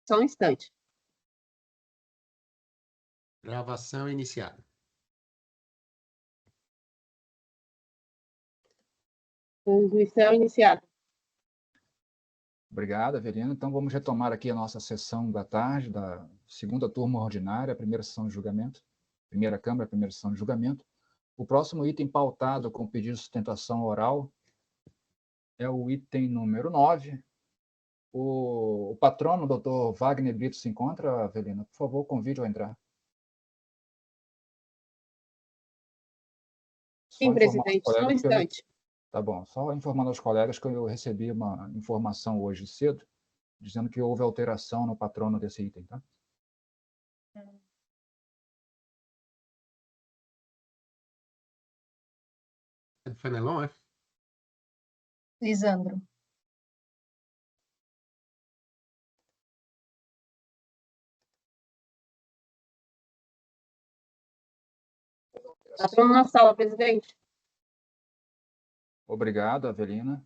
Só um instante. Gravação iniciada. Transmissão iniciada. Obrigado, Avelino. Então, vamos retomar aqui a nossa sessão da tarde, da segunda turma ordinária, primeira sessão de julgamento, primeira Câmara, primeira sessão de julgamento. O próximo item pautado com pedido de sustentação oral é o item número 9. O patrono, o doutor Wagner Brito, se encontra, Avelino? Por favor, convide-o a entrar. Sim, presidente, só um instante. Tá bom, só informando aos colegas que eu recebi uma informação hoje cedo, dizendo que houve alteração no patrono desse item, tá? Fenelon, é? Lisandro. Patrono na sala, presidente. Obrigado, Avelina.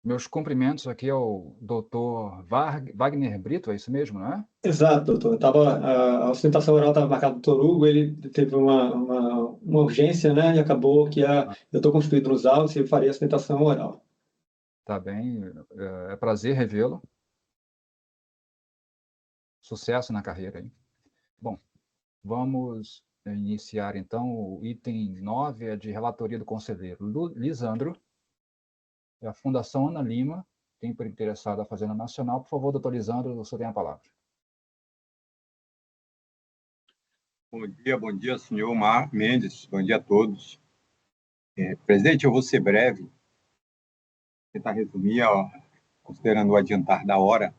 Meus cumprimentos aqui ao doutor Wagner Brito, é isso mesmo, não é? Exato, doutor. A sustentação oral estava marcada do doutor Hugo, ele teve uma urgência, né? E acabou que eu estou constituído nos autos e farei a sustentação oral. Tá bem, é prazer revê-lo. Sucesso na carreira, hein? Bom, vamos iniciar então o item 9, é de relatoria do conselheiro Lisandro. É a Fundação Ana Lima, tem por interessado a Fazenda Nacional. Por favor, doutor Lisandro, o senhor tem a palavra. Bom dia, senhor Mar Mendes, bom dia a todos. Presidente, eu vou ser breve, vou tentar resumir, considerando o adiantar da hora.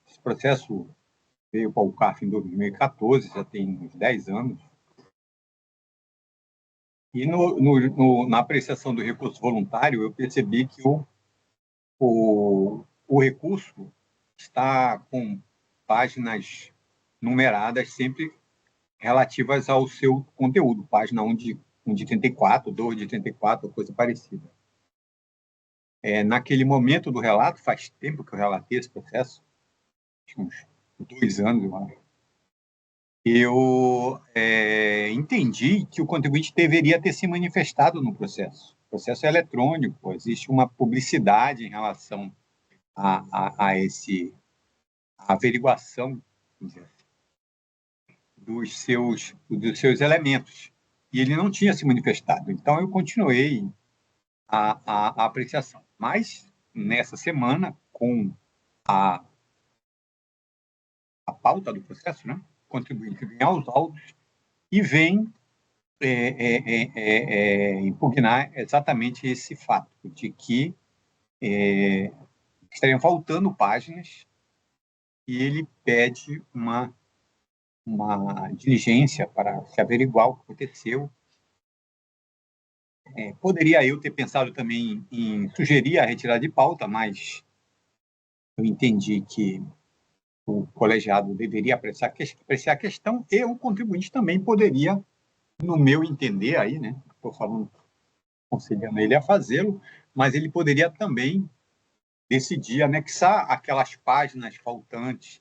Esse processo veio para o CAF em 2014, já tem uns 10 anos, e na apreciação do recurso voluntário, eu percebi que o recurso está com páginas numeradas sempre relativas ao seu conteúdo, página 1 de 34, 2 de 34, coisa parecida. Naquele momento do relato, faz tempo que eu relatei esse processo, uns 2 anos, eu acho, eu entendi que o contribuinte deveria ter se manifestado no processo. O processo é eletrônico, existe uma publicidade em relação a essa averiguação dos seus elementos. E ele não tinha se manifestado. Então, eu continuei a apreciação. Mas, nessa semana, com a pauta do processo, né, o contribuinte vem aos autos e vem impugnar exatamente esse fato, de que estariam faltando páginas e ele pede uma diligência para se averiguar o que aconteceu. Poderia eu ter pensado também em sugerir a retirada de pauta, mas eu entendi que o colegiado deveria apreciar a questão e o contribuinte também poderia, no meu entender aí, né, estou falando, aconselhando ele a fazê-lo, mas ele poderia também decidir anexar aquelas páginas faltantes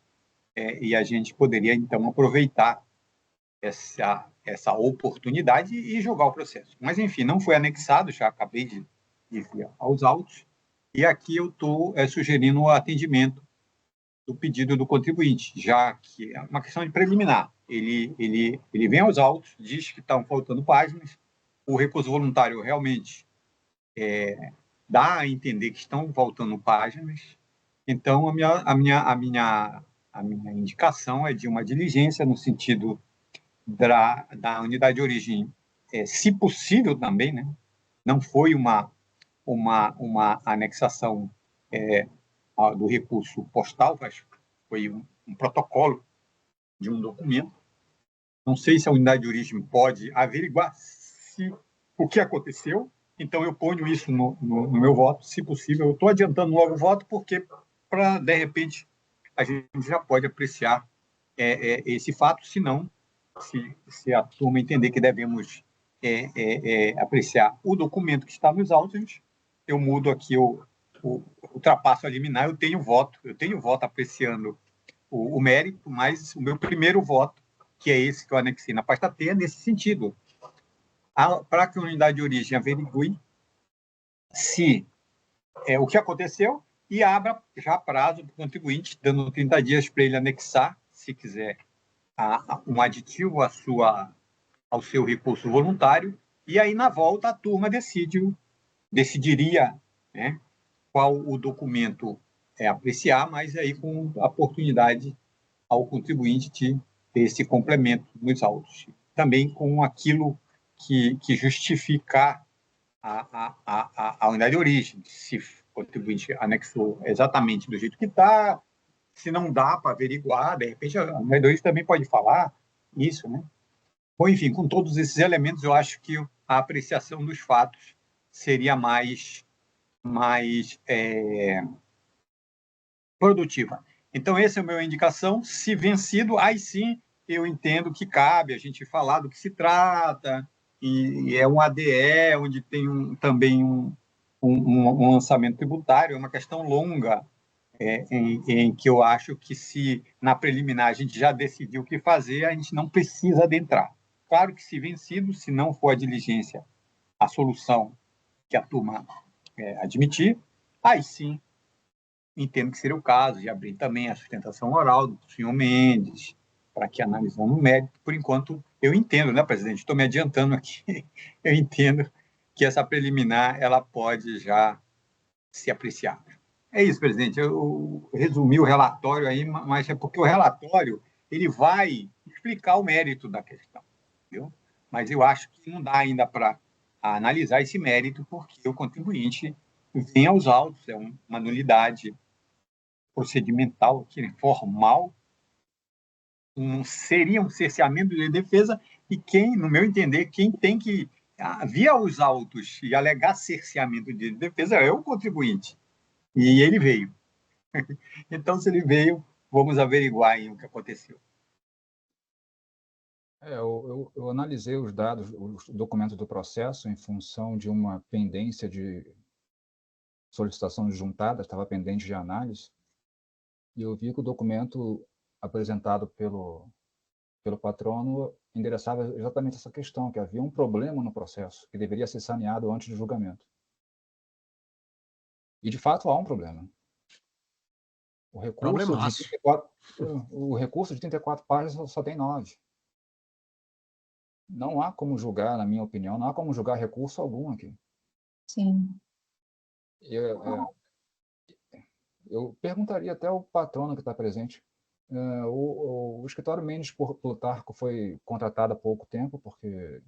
e a gente poderia, então, aproveitar essa oportunidade e jogar o processo. Mas, enfim, não foi anexado, já acabei de vir aos autos, e aqui eu estou sugerindo o atendimento do pedido do contribuinte, já que é uma questão de preliminar. Ele vem aos autos, diz que estão faltando páginas, o recurso voluntário realmente dá a entender que estão faltando páginas, então a minha indicação é de uma diligência no sentido da unidade de origem, se possível também, né? Não foi uma anexação do recurso postal, mas foi um protocolo de um documento. Não sei se a unidade de origem pode averiguar o que aconteceu, então eu ponho isso no meu voto, se possível. Eu estou adiantando logo o voto, porque, de repente, a gente já pode apreciar esse fato, senão, se a turma entender que devemos apreciar o documento que está nos autos, eu mudo aqui ultrapasso a liminar, eu tenho voto apreciando o mérito, mas o meu primeiro voto, que é esse que eu anexei na pasta T, é nesse sentido. Para que a unidade de origem averigue se o que aconteceu e abra já prazo para o contribuinte, dando 30 dias para ele anexar, se quiser, um aditivo ao seu recurso voluntário, e aí, na volta, a turma decidiria, né, qual o documento apreciar, mas aí com a oportunidade ao contribuinte de ter esse complemento nos autos. Também com aquilo que justificar a unidade de origem, se o contribuinte anexou exatamente do jeito que está, se não dá para averiguar, de repente a unidade de origem também pode falar isso, né? Bom, enfim, com todos esses elementos, eu acho que a apreciação dos fatos seria mais produtiva. Então, essa é a minha indicação. Se vencido, aí sim eu entendo que cabe a gente falar do que se trata, e é um ADE, onde tem também um lançamento tributário, é uma questão longa, em que eu acho que se na preliminar a gente já decidiu o que fazer, a gente não precisa adentrar. Claro que se vencido, se não for a diligência, a solução que a turma admitir, aí sim entendo que seria o caso de abrir também a sustentação oral do senhor Mendes, para que analisando o mérito. Por enquanto, eu entendo, né, presidente? Estou me adiantando aqui. Eu entendo que essa preliminar ela pode já se apreciar. É isso, presidente. Eu resumi o relatório aí, mas é porque o relatório ele vai explicar o mérito da questão, entendeu? Mas eu acho que não dá ainda para analisar esse mérito, porque o contribuinte vem aos autos, é uma nulidade procedimental, formal, seria um cerceamento de defesa, e quem, no meu entender, quem tem que vir aos autos e alegar cerceamento de defesa é o contribuinte. E ele veio. Então, se ele veio, vamos averiguar aí o que aconteceu. Eu analisei os dados, os documentos do processo em função de uma pendência de solicitação juntada, estava pendente de análise, e eu vi que o documento apresentado pelo patrono endereçava exatamente essa questão, que havia um problema no processo, que deveria ser saneado antes do julgamento. E, de fato, há um problema. O recurso de 34 páginas só tem 9. Não há como julgar, na minha opinião, não há como julgar recurso algum aqui. Sim. Eu perguntaria até ao patrono que está presente. O escritório Mendes Plutarco foi contratado há pouco tempo, porque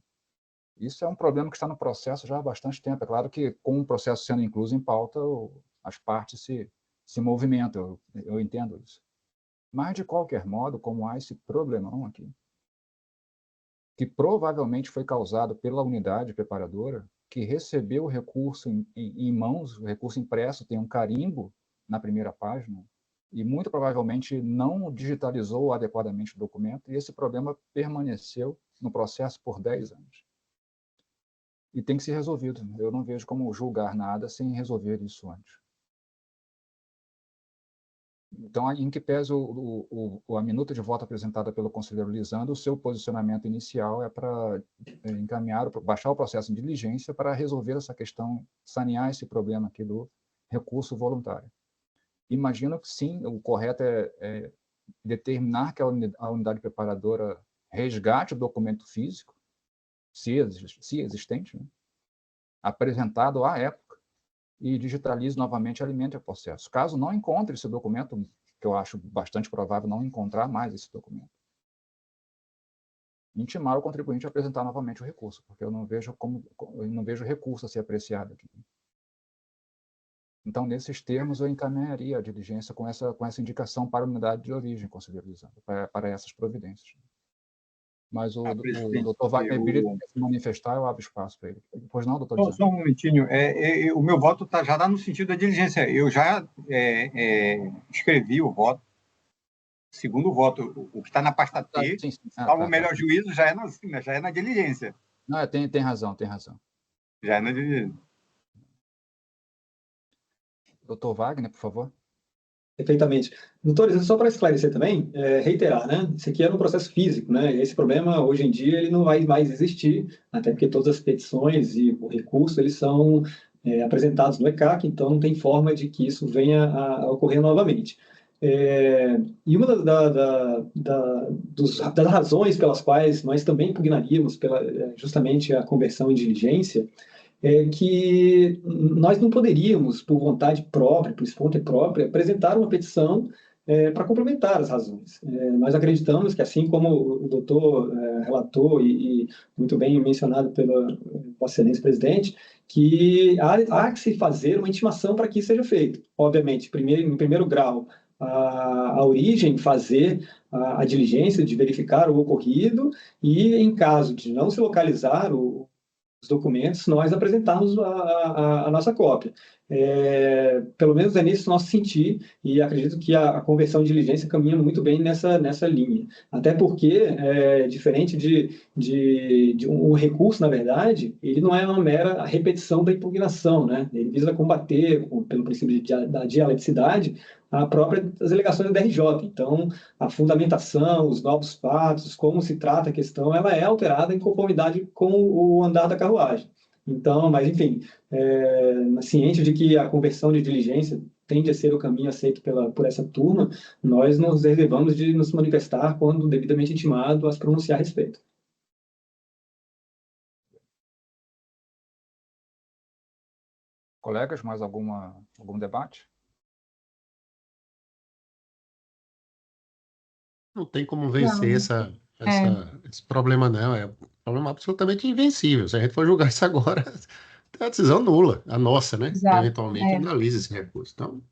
isso é um problema que está no processo já há bastante tempo. É claro que, com o processo sendo incluso em pauta, as partes se movimentam, eu entendo isso. Mas, de qualquer modo, como há esse problemão aqui, que provavelmente foi causado pela unidade preparadora, que recebeu o recurso em mãos, o recurso impresso tem um carimbo na primeira página, e muito provavelmente não digitalizou adequadamente o documento, e esse problema permaneceu no processo por 10 anos. E tem que ser resolvido. Eu não vejo como julgar nada sem resolver isso antes. Então, em que pese a minuta de voto apresentada pelo conselheiro Lisandro, o seu posicionamento inicial é para baixar o processo de diligência para resolver essa questão, sanear esse problema aqui do recurso voluntário. Imagino que sim, o correto é determinar que a unidade preparadora resgate o documento físico, se existente, né, apresentado à época, e digitalize novamente, alimente o processo. Caso não encontre esse documento, que eu acho bastante provável não encontrar mais esse documento, intimar o contribuinte a apresentar novamente o recurso, porque eu não vejo recurso a ser apreciado aqui. Então, nesses termos, eu encaminharia a diligência com essa indicação para a unidade de origem, conselheiro Lisandro, para essas providências. Mas o doutor Wagner Billy quer se manifestar, eu abro espaço para ele. Pois não, doutor Lisandro? Só um momentinho. O meu voto já está no sentido da diligência. Eu já escrevi o voto. Segundo voto, o que está na pasta T, salvo o melhor juízo, já é na diligência. Não, tem razão. Já é na diligência. Dr. Wagner, por favor. Perfeitamente. Doutores, só para esclarecer também, reiterar, né? Isso aqui era um processo físico, né? Esse problema, hoje em dia, ele não vai mais existir, até porque todas as petições e o recurso, eles são apresentados no ECAC, então não tem forma de que isso venha a ocorrer novamente. E uma das razões pelas quais nós também impugnaríamos justamente a conversão em diligência é que nós não poderíamos, por vontade própria, por espontânea própria, apresentar uma petição para complementar as razões. Nós acreditamos que, assim como o doutor relatou e muito bem mencionado pela Vossa Excelência Presidente, que há que se fazer uma intimação para que isso seja feito. Obviamente, em primeiro grau, a origem, fazer a diligência de verificar o ocorrido e, em caso de não se localizar os documentos, nós apresentarmos a nossa cópia. Pelo menos é nesse nosso sentir, e acredito que a conversão de diligência caminha muito bem nessa linha. Até porque, diferente de um recurso, na verdade, ele não é uma mera repetição da impugnação, né? Ele visa combater, pelo princípio da dialeticidade, as alegações da DRJ. Então, a fundamentação, os novos fatos, como se trata a questão, ela é alterada em conformidade com o andar da carruagem. Então, mas enfim, ciente de que a conversão de diligência tende a ser o caminho aceito por essa turma, nós nos reservamos de nos manifestar quando devidamente intimado a se pronunciar a respeito. Colegas, mais algum debate? Não tem como vencer esse problema, não. É um problema absolutamente invencível. Se a gente for julgar isso agora, é uma decisão nula, a nossa, né? Exato, Eventualmente analisa esse recurso. Então,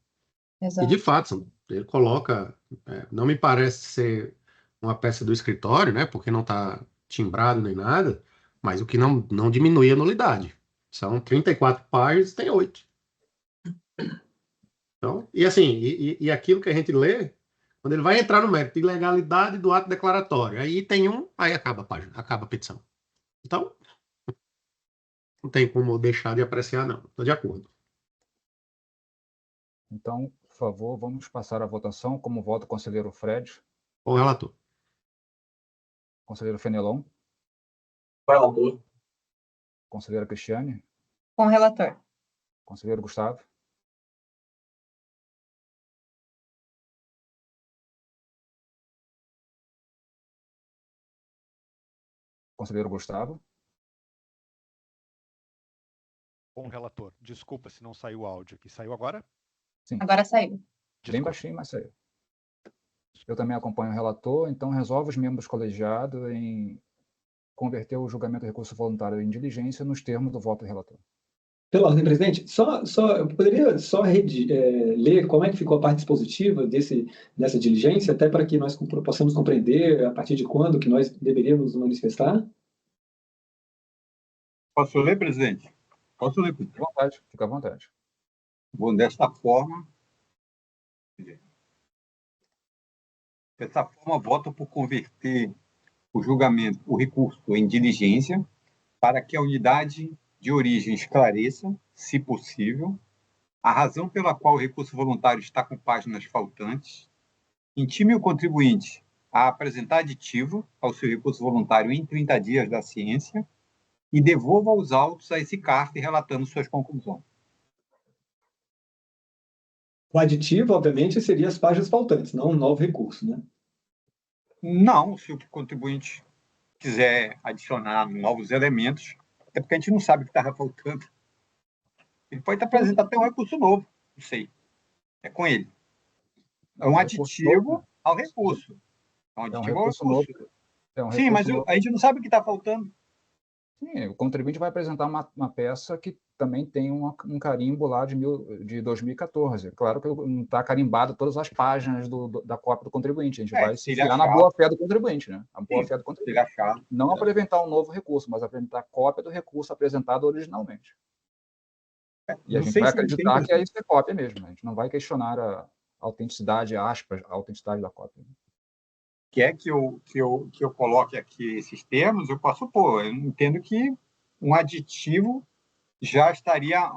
e exato. de fato, ele coloca, não me parece ser uma peça do escritório, né? Porque não está timbrado nem nada, mas o que não diminui a nulidade. São 34 páginas, tem 8. Então, e assim, e aquilo que a gente lê, quando ele vai entrar no mérito de legalidade do ato declaratório, aí tem aí acaba a página, acaba a petição. Então, não tem como deixar de apreciar, não. Estou de acordo. Então, por favor, vamos passar a votação. Como vota o conselheiro Fred? O relator. Conselheiro Fenelon? Relator. Conselheira Cristiane? Com o relator. Conselheiro Gustavo? Conselheiro Gustavo? Com o relator. Desculpa se não saiu o áudio aqui. Saiu agora? Sim. Agora saiu. Bem Desculpa. baixinho, mas saiu. Eu também acompanho o relator, então resolve os membros colegiados em converter o julgamento do recurso voluntário em diligência nos termos do voto do relator. Pela ordem, presidente, eu poderia só ler como é que ficou a parte dispositiva dessa diligência, até para que nós possamos compreender a partir de quando que nós deveríamos manifestar? Posso ler, presidente? Posso ler, presidente? Fica à vontade, fica à vontade. Bom, desta forma, voto por converter o recurso em diligência para que a unidade de origem esclareça, se possível, a razão pela qual o recurso voluntário está com páginas faltantes, intime o contribuinte a apresentar aditivo ao seu recurso voluntário em 30 dias da ciência e devolva os autos a esse CARF relatando suas conclusões. O aditivo, obviamente, seria as páginas faltantes, não um novo recurso, né? Não, se o contribuinte quiser adicionar novos elementos, é porque a gente não sabe o que estava faltando. Ele pode apresentar até um recurso novo, não sei. É com ele. É um aditivo ao recurso. É um aditivo ao recurso. Sim, mas a gente não sabe o que está faltando. Sim, o contribuinte vai apresentar uma peça que também tem um carimbo lá de 2014. Claro que não está carimbado todas as páginas da cópia do contribuinte. A gente vai se fiar na boa-fé do contribuinte, né? A boa-fé do contribuinte. Não apresentar um novo recurso, mas apresentar cópia do recurso apresentado originalmente. E a gente vai acreditar que isso é cópia mesmo. Né? A gente não vai questionar a autenticidade, aspas, a autenticidade da cópia. Quer que eu coloque aqui esses termos, eu posso pôr. Eu entendo que um aditivo seria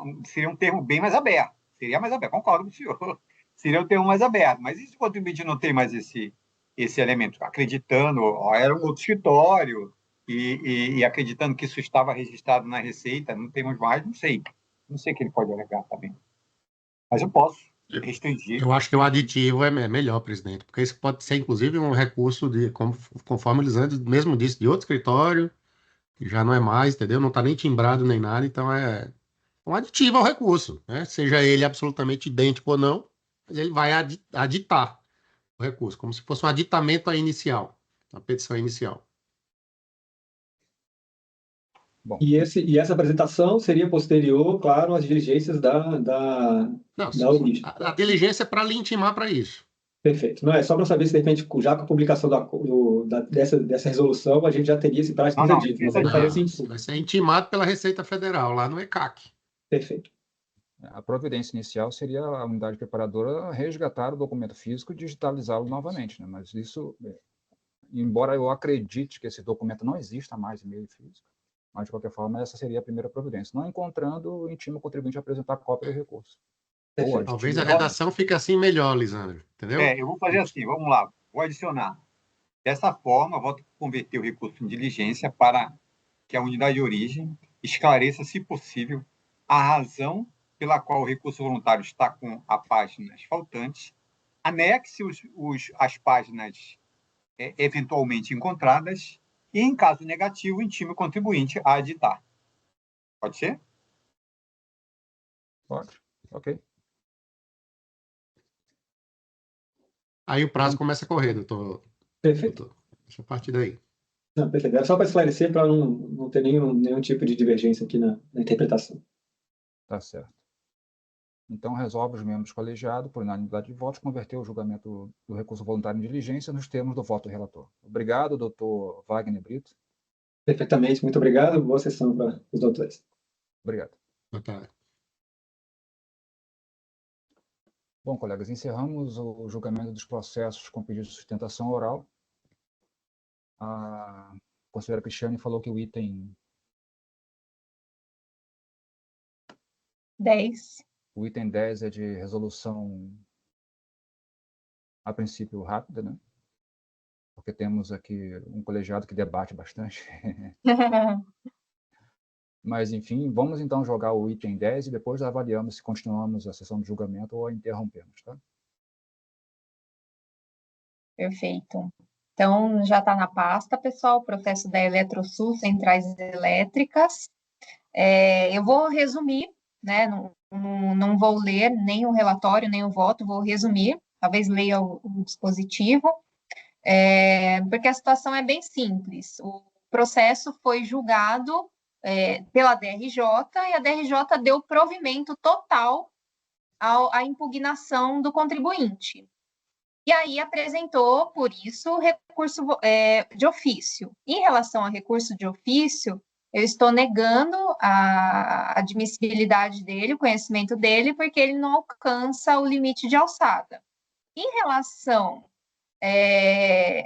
um termo bem mais aberto. Seria mais aberto, concordo com o senhor. Seria o termo mais aberto. Mas e se o contribuinte não tem mais esse elemento? Acreditando, ó, era um outro escritório, e acreditando que isso estava registrado na Receita, não temos mais, não sei. Não sei o que ele pode alegar também. Mas eu posso restringir. Eu acho que o aditivo é melhor, presidente, porque isso pode ser, inclusive, um recurso conforme eles antes mesmo disse, de outro escritório, que já não é mais, entendeu? Não está nem timbrado nem nada, então é um aditivo ao recurso, né? Seja ele absolutamente idêntico ou não, mas ele vai aditar o recurso, como se fosse um aditamento à inicial, à petição inicial. Bom, E essa apresentação seria posterior, claro, às diligências da Não, origem. a diligência é para lhe intimar para isso. Perfeito. Não é só para saber se, de repente, já com a publicação dessa resolução, a gente já teria esse prazo de 30 dias. Mas aí faria assim. Vai ser intimado pela Receita Federal, lá no ECAC. Perfeito. a providência inicial seria a unidade preparadora resgatar o documento físico e digitalizá-lo novamente, né? Mas isso, embora eu acredite que esse documento não exista mais em meio físico, mas, de qualquer forma, essa seria a primeira providência. Não encontrando, intimo o contribuinte a apresentar cópia do recurso. Ou Talvez a redação fique assim melhor, Lisandro. Entendeu? Eu vou fazer assim, vamos lá, vou adicionar. Dessa forma, eu vou converter o recurso em diligência para que a unidade de origem esclareça, se possível, a razão pela qual o recurso voluntário está com as páginas faltantes, anexe as páginas eventualmente encontradas e, em caso negativo, intime o contribuinte a aditar. Pode ser? Pode, ok. Aí o prazo começa a correr, doutor. Perfeito. Deixa eu partir daí. Não, perfeito. Era só para esclarecer, para não ter nenhum tipo de divergência aqui na interpretação. Tá certo. Então, resolve os membros colegiados, por unanimidade de votos, converter o julgamento do recurso voluntário em diligência nos termos do voto do relator. Obrigado, doutor Wagner Brito. Perfeitamente. Muito obrigado. Boa sessão para os doutores. Obrigado. Boa tarde. Bom, colegas, encerramos o julgamento dos processos com pedido de sustentação oral. A conselheira Cristiane falou que o item 10. O item 10 é de resolução, a princípio, rápida, né? Porque temos aqui um colegiado que debate bastante. Mas, enfim, vamos então jogar o item 10 e depois avaliamos se continuamos a sessão de julgamento ou a interrompemos, tá? Perfeito. Então, já está na pasta, pessoal, o processo da Eletrosul, Centrais Elétricas. Eu vou resumir, né? Não vou ler nem o relatório, nem o voto, vou resumir, talvez leia o dispositivo, porque a situação é bem simples. O processo foi julgado pela DRJ e a DRJ deu provimento total à impugnação do contribuinte. E aí apresentou, por isso, recurso de ofício. Em relação ao recurso de ofício, eu estou negando a admissibilidade dele, o conhecimento dele, porque ele não alcança o limite de alçada. Em relação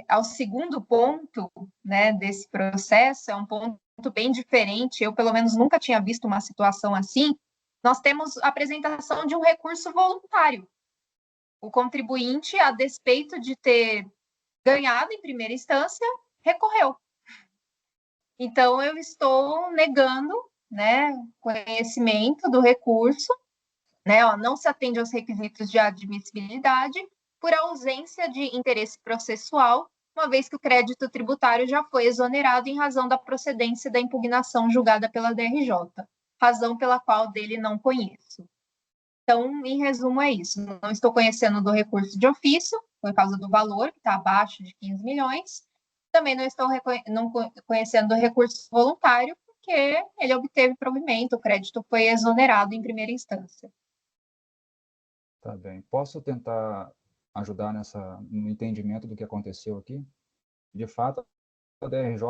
ao segundo ponto, né, desse processo, é um ponto bem diferente, eu pelo menos nunca tinha visto uma situação assim, nós temos a apresentação de um recurso voluntário. O contribuinte, a despeito de ter ganhado em primeira instância, recorreu. Então, eu estou negando, né, conhecimento do recurso, né, não se atende aos requisitos de admissibilidade por ausência de interesse processual, uma vez que o crédito tributário já foi exonerado em razão da procedência da impugnação julgada pela DRJ, razão pela qual dele não conheço. Então, em resumo, é isso. Não estou conhecendo do recurso de ofício, por causa do valor, que está abaixo de 15 milhões. Também não estou conhecendo do recurso voluntário, porque ele obteve provimento, o crédito foi exonerado em primeira instância. Tá bem. Posso tentar ajudar no entendimento do que aconteceu aqui? De fato, a DRJ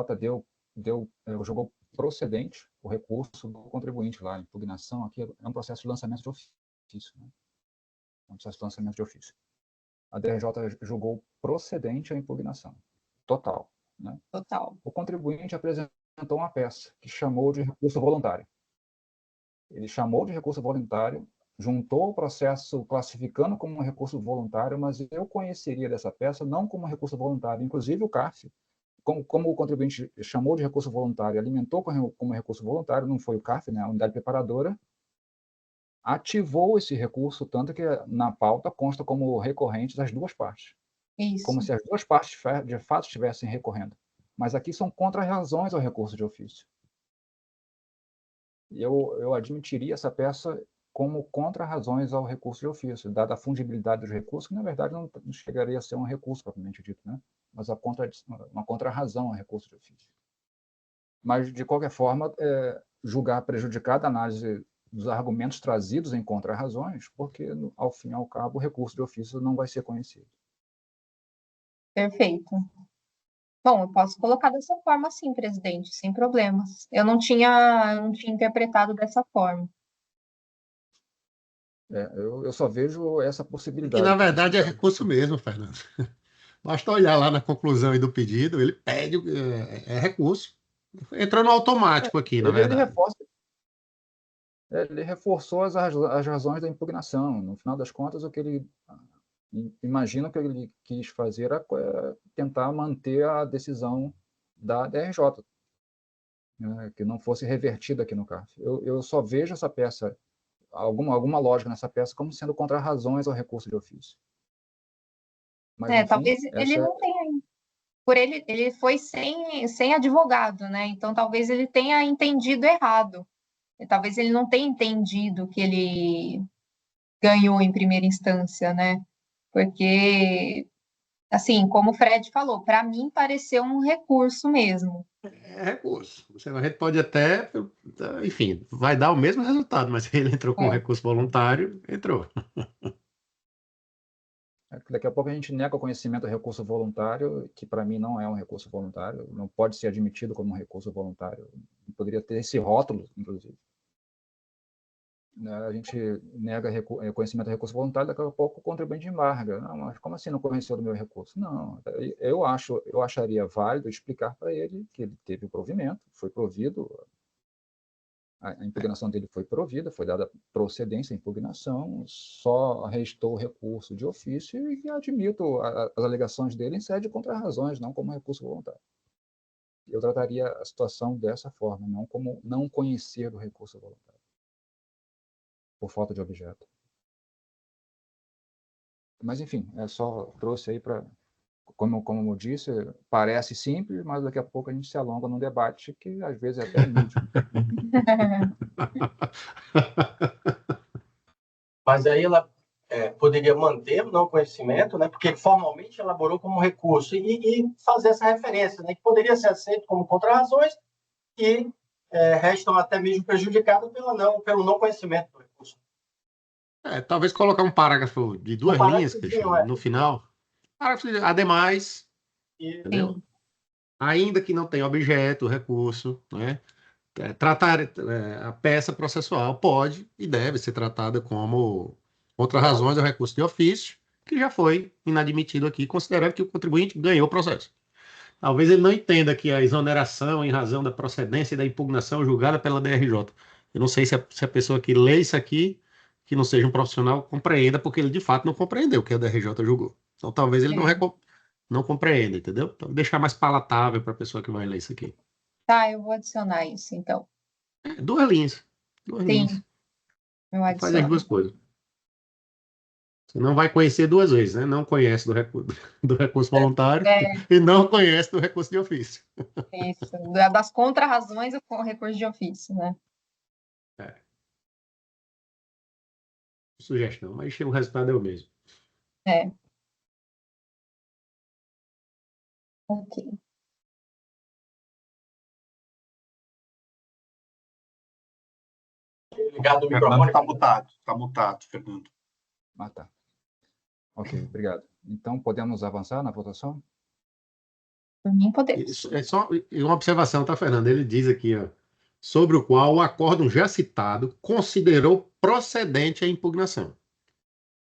jogou procedente o recurso do contribuinte lá. A impugnação aqui é um processo de lançamento de ofício, né? É um processo de lançamento de ofício. A DRJ julgou procedente a impugnação. Total, né? Total. O contribuinte apresentou uma peça que chamou de recurso voluntário. Ele chamou de recurso voluntário juntou o processo classificando como um recurso voluntário, mas eu conheceria dessa peça não como um recurso voluntário. Inclusive o CARF, como o contribuinte chamou de recurso voluntário, alimentou como recurso voluntário, não foi o CARF, né, a unidade preparadora, ativou esse recurso, tanto que na pauta consta como recorrente das duas partes. Isso. Como se as duas partes de fato estivessem recorrendo. Mas aqui são contra-razões ao recurso de ofício. Eu admitiria essa peça como contra-razões ao recurso de ofício, dada a fungibilidade dos recursos, que na verdade não chegaria a ser um recurso propriamente dito, né? Mas uma contra-razão ao recurso de ofício. Mas, de qualquer forma, julgar prejudicada a análise dos argumentos trazidos em contra-razões, porque, ao fim e ao cabo, o recurso de ofício não vai ser conhecido. Perfeito. Bom, eu posso colocar dessa forma sim, presidente, sem problemas. Eu não tinha interpretado dessa forma. Eu só vejo essa Que possibilidade. na verdade é recurso mesmo, Fernando. Basta olhar lá na conclusão aí do pedido, ele pede, é recurso. Entrou no automático aqui, na verdade. Ele reforçou as razões da impugnação. No final das contas, o que ele imagino que ele quis fazer era tentar manter a decisão da DRJ, né, que não fosse revertida aqui no CARF. Eu só vejo essa peça, alguma lógica nessa peça, como sendo contra-razões ao recurso de ofício. Mas, enfim, talvez ele não tenha. Por ele foi sem advogado, né? Então talvez ele tenha entendido errado. Talvez ele não tenha entendido que ele ganhou em primeira instância, né? Porque, assim, como o Fred falou, para mim pareceu um recurso mesmo. É recurso. A gente pode até, enfim, vai dar o mesmo resultado, mas ele entrou com recurso voluntário, entrou. Daqui a pouco a gente nega o conhecimento do recurso voluntário, que para mim não é um recurso voluntário, não pode ser admitido como um recurso voluntário. Poderia ter esse rótulo, inclusive. A gente nega conhecimento do recurso voluntário, daqui a pouco o contribuinte embarga. Não, mas como assim não conheceu do meu recurso? Não, eu acharia válido explicar para ele que ele teve o provimento, foi provido, a impugnação dele foi provida, foi dada procedência à impugnação, só restou o recurso de ofício e admito as alegações dele em sede de contra-razões, não como recurso voluntário. Eu trataria a situação dessa forma, não como não conhecer do recurso voluntário, por falta de objeto. Mas, enfim, só trouxe aí para, como eu disse, parece simples, mas daqui a pouco a gente se alonga num debate que às vezes é até inútil. Mas aí ela poderia manter o não conhecimento, né, porque formalmente elaborou como recurso, e fazer essa referência, né, que poderia ser aceito como contra-razões e restam até mesmo prejudicados pelo não conhecimento do recurso. Talvez colocar um parágrafo de 2 linhas, Cristiano, no final. Parágrafo de, ademais, entendeu? Ainda que não tenha objeto, recurso, né? Tratar a peça processual pode e deve ser tratada como contra-razões ao recurso de ofício, que já foi inadmitido aqui, considerando que o contribuinte ganhou o processo. Talvez ele não entenda que a exoneração em razão da procedência e da impugnação julgada pela DRJ. Eu não sei se a pessoa que lê isso aqui, que não seja um profissional, compreenda, porque ele de fato não compreendeu o que a DRJ julgou. Então talvez ele não compreenda, entendeu? Então deixar mais palatável para a pessoa que vai ler isso aqui. Tá, eu vou adicionar isso, então. 2 linhas. 2 linhas. Eu Faz as adiciono. 2 coisas. Você não vai conhecer 2 vezes, né? Não conhece do recurso voluntário e não conhece do recurso de ofício. Isso, das contra-razões com o recurso de ofício, né? Sugestão, mas o resultado é o mesmo. Ok. Ligado o Fernando microfone. está mutado, Fernando. Ah, tá. Ok, obrigado. Então, podemos avançar na votação? Por mim, podemos. Isso é só uma observação, tá, Fernando? Ele diz aqui, ó, sobre o qual o acórdão já citado considerou procedente a impugnação.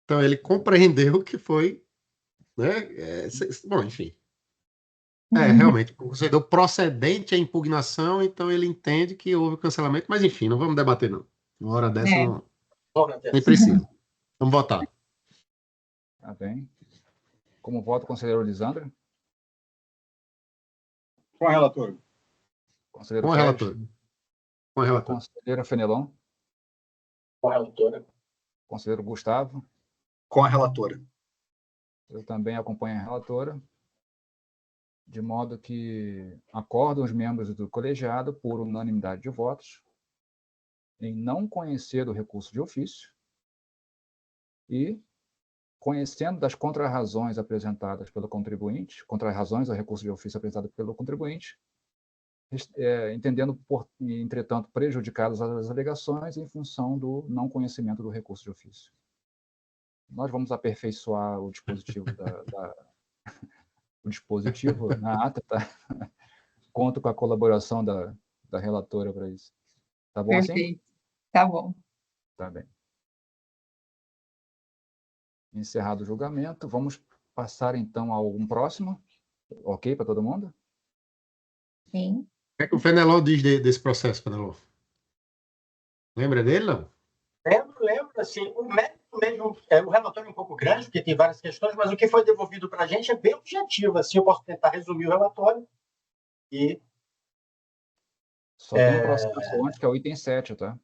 Então, ele compreendeu que foi, né? Bom, enfim. Realmente, considerou procedente a impugnação, então ele entende que houve cancelamento, mas enfim, não vamos debater, não. Uma hora dessa não. Nem precisa. Vamos votar. Tá bem. Como vota o conselheiro Lisandro? Com o relator. Conselheiro Com o Pérez? relator. Com o relator. Conselheira Fenelon? Com a relatora. Conselheiro Gustavo? Com a relatora. Eu também acompanho a relatora, de modo que acordam os membros do colegiado, por unanimidade de votos, em não conhecer o recurso de ofício e, conhecendo das contrarrazões apresentadas pelo contribuinte, contrarrazões ao recurso de ofício apresentado pelo contribuinte, entendendo, entretanto, prejudicadas as alegações em função do não conhecimento do recurso de ofício. Nós vamos aperfeiçoar o dispositivo o dispositivo na ata, tá? Conto com a colaboração da relatora para isso. Tá bom assim? Perfeito. Tá bom. Tá bem. Encerrado o julgamento, vamos passar então ao próximo. Ok para todo mundo? Sim. O que é que o Fenelon diz desse processo, Fenelon? Lembra dele, não? Lembro, assim, o mérito mesmo, o relatório é um pouco grande, porque tem várias questões, mas o que foi devolvido para a gente é bem objetivo, assim, eu posso tentar resumir o relatório e... Só tem um processo antes, que é o item 7, tá?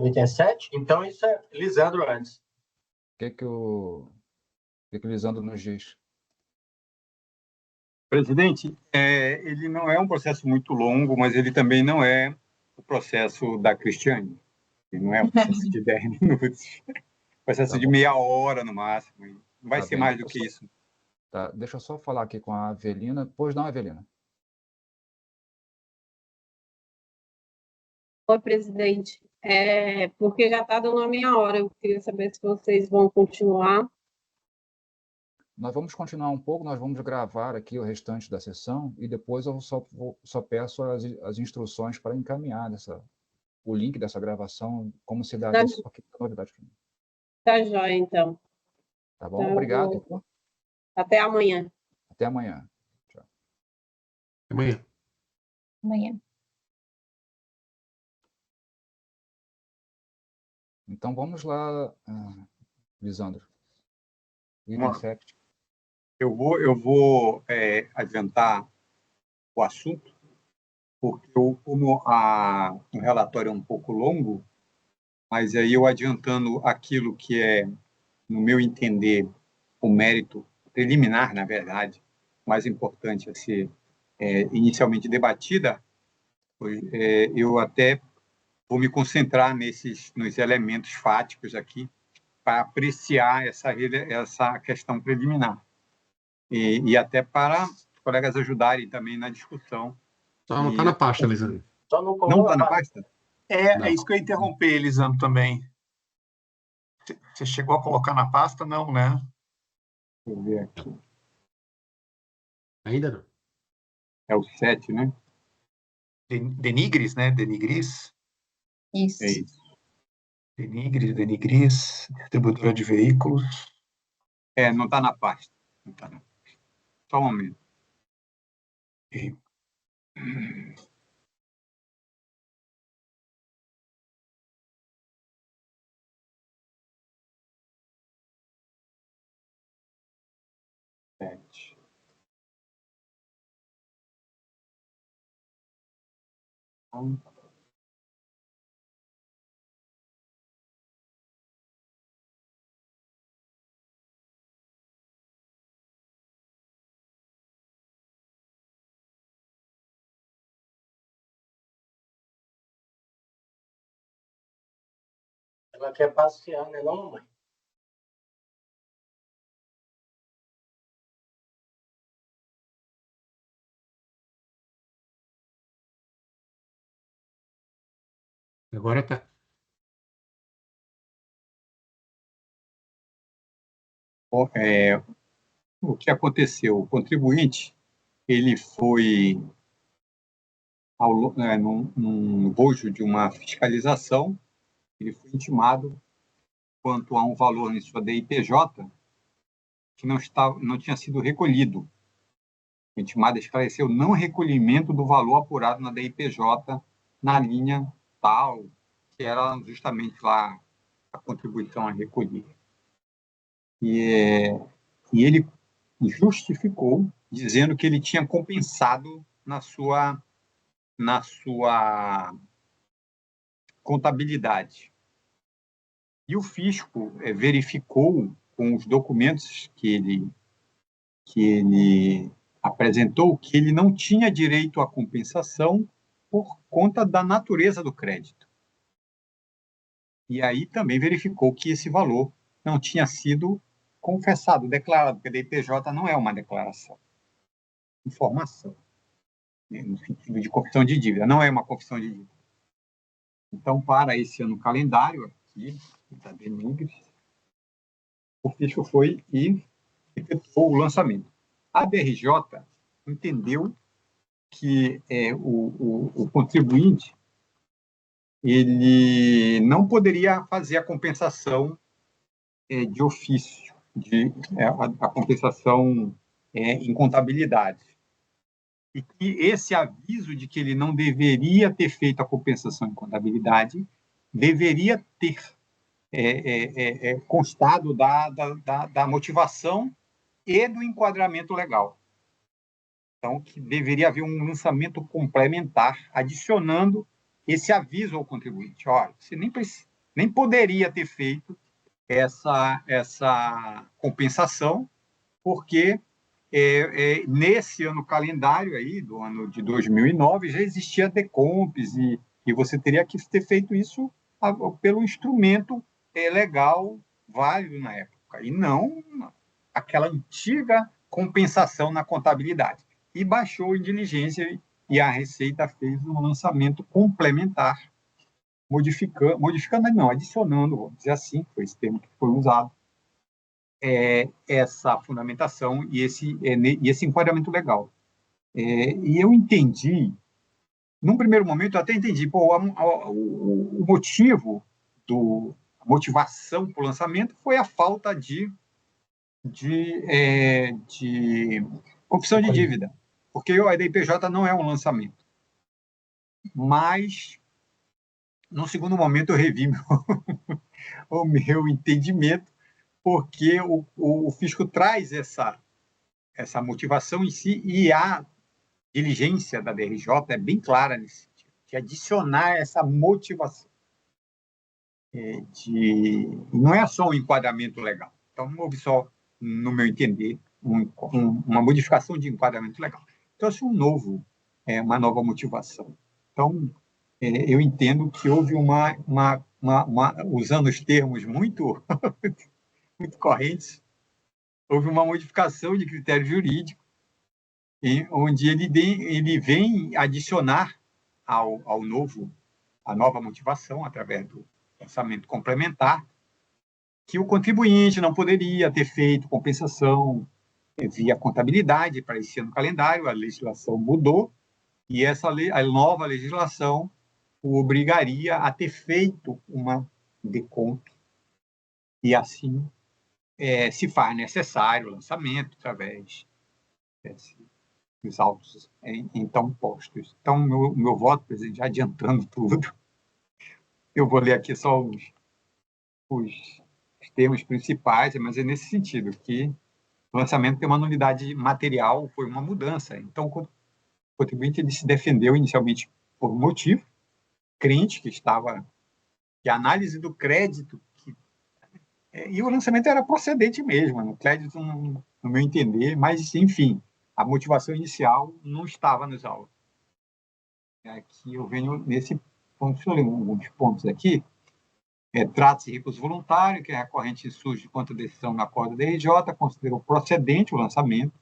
O item 7? Então isso é Lisandro antes. O que o Lisandro nos diz? Presidente, ele não é um processo muito longo, mas ele também não é o processo da Cristiane. Ele não é um processo de 10 minutos. Processo Tá de bom. meia hora no máximo. Não vai Tá ser bem, mais do que isso. Tá, deixa eu só falar aqui com a Avelina. Pois não, Avelina. Oi, presidente. Porque já está dando a meia hora. Eu queria saber se vocês vão continuar. Nós vamos continuar um pouco, nós vamos gravar aqui o restante da sessão e depois eu só peço as instruções para encaminhar o link dessa gravação, como se dá isso, porque é novidade. Tá jóia, então. Tá bom? Então, Obrigado. vou... Até amanhã. Até amanhã. Tchau. Amanhã. Amanhã. Então vamos lá, Lisandro. Item Vamos lá. 7. Eu vou adiantar o assunto, porque como o relatório é um pouco longo, mas aí eu adiantando aquilo que é, no meu entender, o mérito preliminar, na verdade, mais importante a ser inicialmente debatida, eu até vou me concentrar nos elementos fáticos aqui para apreciar essa questão preliminar. E até para os colegas ajudarem também na discussão. Só não está na pasta, Lisandro. Só não Não está na pasta? É isso que eu ia interromper, Elisandro, também. Você chegou a colocar na pasta? Não, né? Deixa eu ver aqui. Ainda não. É o 7, né? Denigris, né? Denigris. Isso. É isso. Denigris, distribuidora de veículos. Não está na pasta. Não tá na pasta. Só um momento. Ela quer passear, né, não, mamãe? Agora tá. O que aconteceu? O contribuinte, ele foi num bojo de uma fiscalização, ele foi intimado quanto a um valor em sua DIPJ que não tinha sido recolhido. O intimado esclareceu não recolhimento do valor apurado na DIPJ na linha tal, que era justamente lá a contribuição a recolher. E ele justificou dizendo que ele tinha compensado na sua contabilidade. E o fisco verificou com os documentos que ele apresentou que ele não tinha direito à compensação por conta da natureza do crédito. E aí também verificou que esse valor não tinha sido confessado, declarado, porque a DPJ não é uma declaração, informação, no sentido de confissão de dívida, não é uma confissão de dívida. Então, para esse ano calendário aqui, da Denigres, o fisco foi e efetuou o lançamento. A DRJ entendeu que o contribuinte ele não poderia fazer a compensação de ofício, a compensação em contabilidade. E que esse aviso de que ele não deveria ter feito a compensação em contabilidade deveria ter constado da motivação e do enquadramento legal. Então, que deveria haver um lançamento complementar, adicionando esse aviso ao contribuinte. Olha, você nem poderia ter feito essa compensação, porque nesse ano calendário aí, do ano de 2009, já existia Decompes, e você teria que ter feito isso pelo instrumento legal válido na época, e não aquela antiga compensação na contabilidade. E baixou em diligência, e a Receita fez um lançamento complementar, adicionando, vamos dizer assim, foi esse termo que foi usado, essa fundamentação e esse enquadramento legal. E eu entendi, num primeiro momento, eu até entendi, o motivo, a motivação para o lançamento foi a falta de confissão de dívida, porque a DPJ não é um lançamento. Mas, no segundo momento, eu revi o meu entendimento, porque o fisco traz essa motivação em si, e a diligência da DRJ é bem clara nesse sentido, de adicionar essa motivação. Não é só um enquadramento legal. Então, não houve só, no meu entender, uma modificação de enquadramento legal. Trouxe uma nova motivação. Então, eu entendo que houve usando os termos muito muito correntes, houve uma modificação de critério jurídico, onde ele vem adicionar a nova motivação, através do lançamento complementar, que o contribuinte não poderia ter feito compensação via contabilidade para esse ano calendário. A legislação mudou, e a nova legislação o obrigaria a ter feito uma decomp, e assim se faz necessário o lançamento através dos autos então postos. Então, meu voto, presidente, já adiantando tudo, eu vou ler aqui só os termos principais, mas é nesse sentido, que o lançamento tem uma nulidade material, foi uma mudança. Então, o contribuinte ele se defendeu inicialmente por um motivo, crente que a análise do crédito, e o lançamento era procedente mesmo, no crédito, no meu entender, mas, enfim, a motivação inicial não estava nos autos. Aqui eu venho nesse ponto, deixa eu ler alguns pontos aqui. Trata-se de recurso voluntário, que é recorrente surge contra a decisão na acordo da DRJ, considerou procedente o lançamento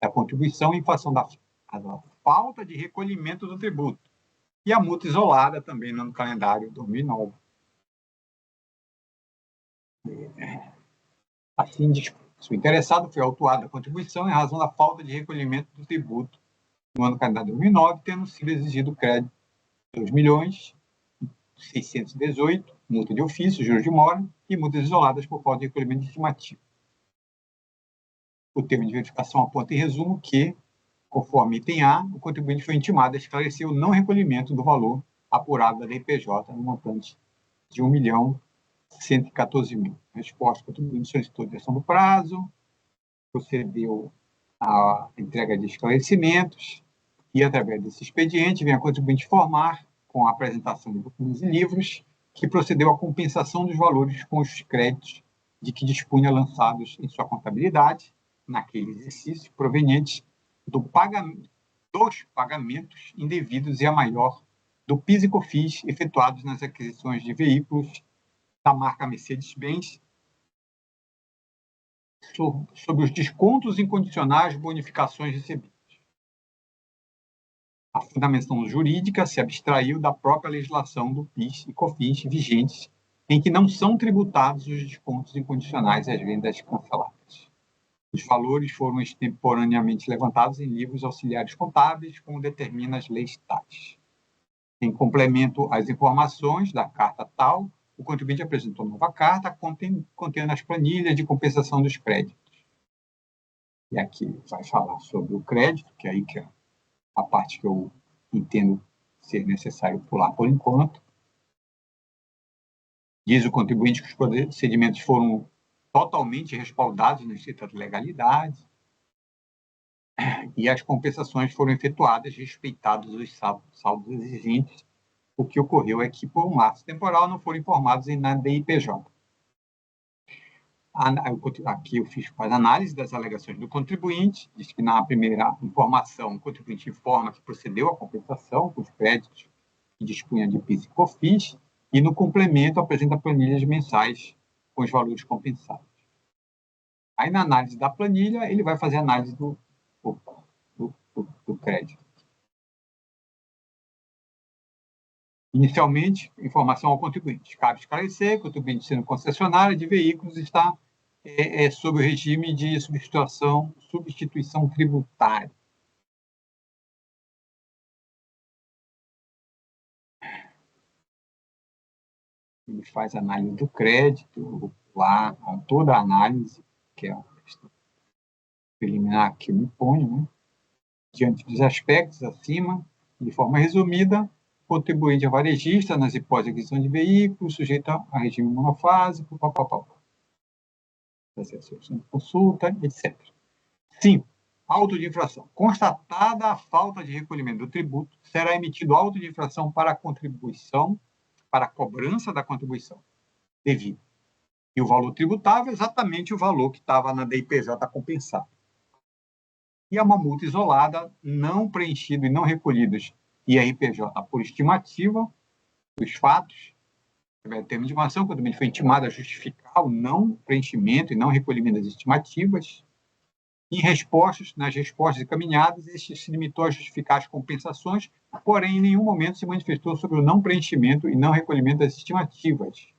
da contribuição em função da falta de recolhimento do tributo, e a multa isolada também no calendário 2009. Assim, o interessado foi autuado da contribuição em razão da falta de recolhimento do tributo no ano calendário 2009, tendo sido exigido crédito de 2.618.000, multa de ofício, juros de mora e multas isoladas por falta de recolhimento estimativo. O termo de verificação aponta, em resumo, que, conforme item A, o contribuinte foi intimado a esclarecer o não recolhimento do valor apurado da DPJ no montante de R$ 1.114.000. Resposta: o contribuinte solicitou inversão do prazo, procedeu à entrega de esclarecimentos e, através desse expediente, vem a contribuinte informar, com a apresentação de documentos e livros, que procedeu à compensação dos valores com os créditos de que dispunha lançados em sua contabilidade, naquele exercício, provenientes dos pagamentos indevidos e a maior do PIS e COFINS efetuados nas aquisições de veículos da marca Mercedes-Benz, sobre os descontos incondicionais de bonificações recebidas. A fundamentação jurídica se abstraiu da própria legislação do PIS e COFINS vigentes, em que não são tributados os descontos incondicionais às vendas canceladas. Os valores foram extemporaneamente levantados em livros auxiliares contábeis, como determina as leis tais. Em complemento às informações da carta tal, o contribuinte apresentou nova carta contendo as planilhas de compensação dos créditos. E aqui vai falar sobre o crédito, que é aí que é a parte que eu entendo ser necessário pular por enquanto. Diz o contribuinte que os procedimentos foram totalmente respaldados na estrita legalidade e as compensações foram efetuadas respeitados os saldos exigentes. O que ocorreu é que, por um lapso temporal, não foram informados na DIPJ. Aqui eu faz análise das alegações do contribuinte, diz que na primeira informação o contribuinte informa que procedeu à compensação com os créditos que dispunha de PIS e COFINS, e no complemento apresenta planilhas mensais com os valores compensados. Aí na análise da planilha ele vai fazer análise do crédito. Inicialmente, informação ao contribuinte. Cabe esclarecer que o contribuinte, sendo concessionário de veículos, está sob o regime de substituição tributária. Ele faz análise do crédito, lá, toda a análise, que é a questão preliminar que eu me ponho, né? Diante dos aspectos acima, de forma resumida, contribuinte a varejista nas hipóteses de aquisição de veículos, sujeito a regime monofásico, consulta, etc. 5. Auto de infração. Constatada a falta de recolhimento do tributo, será emitido auto de infração para a contribuição, para a cobrança da contribuição devida. E o valor tributável é exatamente o valor que estava na DIPJ compensado. E é uma multa isolada, não preenchida e não recolhidos IRPJ por estimativa dos fatos. Termo de intimação, quando o foi intimado a justificar o não preenchimento e não recolhimento das estimativas. Nas respostas encaminhadas, este se limitou a justificar as compensações, porém, em nenhum momento se manifestou sobre o não preenchimento e não recolhimento das estimativas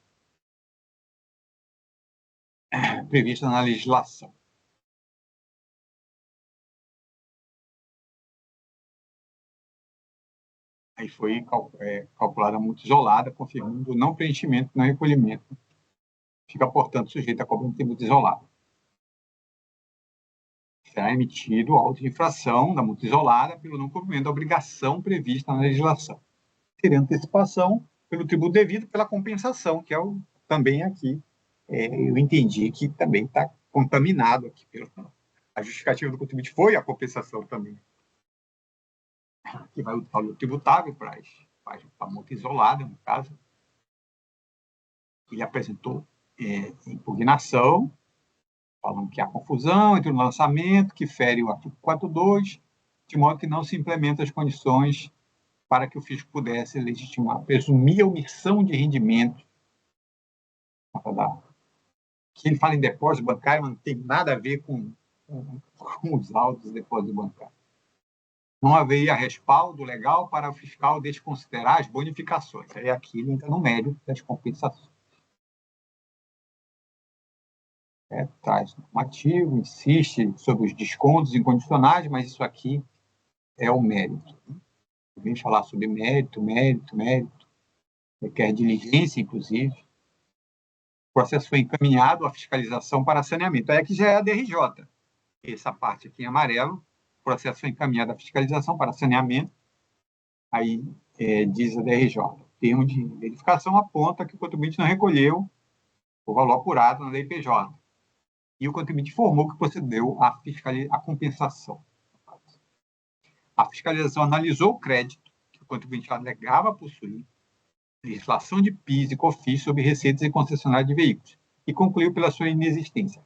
previstas na legislação. Aí foi calculada a multa isolada, confirmando o não preenchimento e não recolhimento. Fica, portanto, sujeito a cobrança de multa isolada. Será emitido auto de infração da multa isolada pelo não cumprimento da obrigação prevista na legislação. Ter antecipação pelo tributo devido pela compensação, que é também aqui, eu entendi que também está contaminado aqui. A justificativa do contribuinte foi a compensação também. Que vai o valor tributável para a multa isolada, no caso. Ele apresentou impugnação, falando que há confusão entre o lançamento, que fere o artigo 4.2, de modo que não se implementam as condições para que o fisco pudesse legitimar, presumir a omissão de rendimento. Que ele fala em depósito bancário, mas não tem nada a ver com os autos de depósito bancário. Não haveria respaldo legal para o fiscal desconsiderar as bonificações. Aí aqui ele entra no mérito das compensações. Traz normativo, insiste sobre os descontos incondicionais, mas isso aqui é o mérito. Vem falar sobre mérito, requer diligência, inclusive. O processo foi encaminhado à fiscalização para saneamento. Aí aqui já é a DRJ. Essa parte aqui em amarelo, o processo foi encaminhado à fiscalização para saneamento. Aí diz a DRJ. O termo de verificação aponta que o contribuinte não recolheu o valor apurado na DPJ. E o contribuinte informou que procedeu à compensação. A fiscalização analisou o crédito que o contribuinte alegava possuir, legislação de PIS e COFINS sobre receitas e concessionária de veículos, e concluiu pela sua inexistência.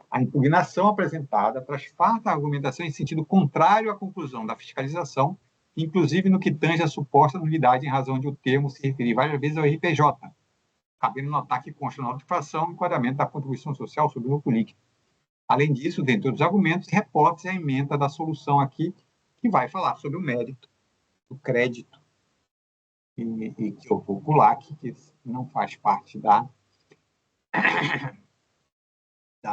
A impugnação apresentada traz farta argumentação em sentido contrário à conclusão da fiscalização, inclusive no que tange a suposta nulidade em razão de o termo se referir várias vezes ao RPJ, cabendo notar que consta na notificação o enquadramento da contribuição social sobre o lucro líquido. Além disso, dentre outros argumentos, reporta-se a emenda da solução aqui, que vai falar sobre o mérito do crédito, e que eu vou pular aqui, que não faz parte da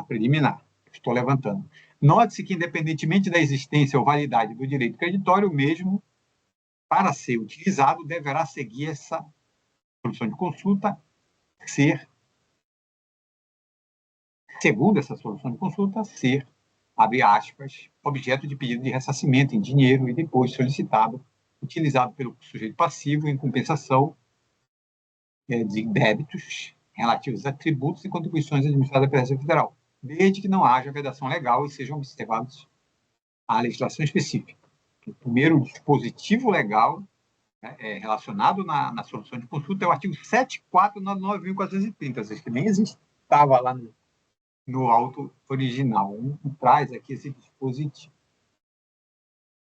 preliminar. Estou levantando. Note-se que, independentemente da existência ou validade do direito creditório, o mesmo, para ser utilizado, deverá seguir essa solução de consulta, segundo essa solução de consulta, abre aspas, objeto de pedido de ressarcimento em dinheiro e depois solicitado, utilizado pelo sujeito passivo em compensação de débitos relativos a tributos e contribuições administradas pela Receita Federal, desde que não haja vedação legal e sejam observados a legislação específica. O primeiro dispositivo legal relacionado na solução de consulta é o artigo 7.4 na 9.430, ou seja, que nem existava lá no auto original. Traz aqui esse dispositivo.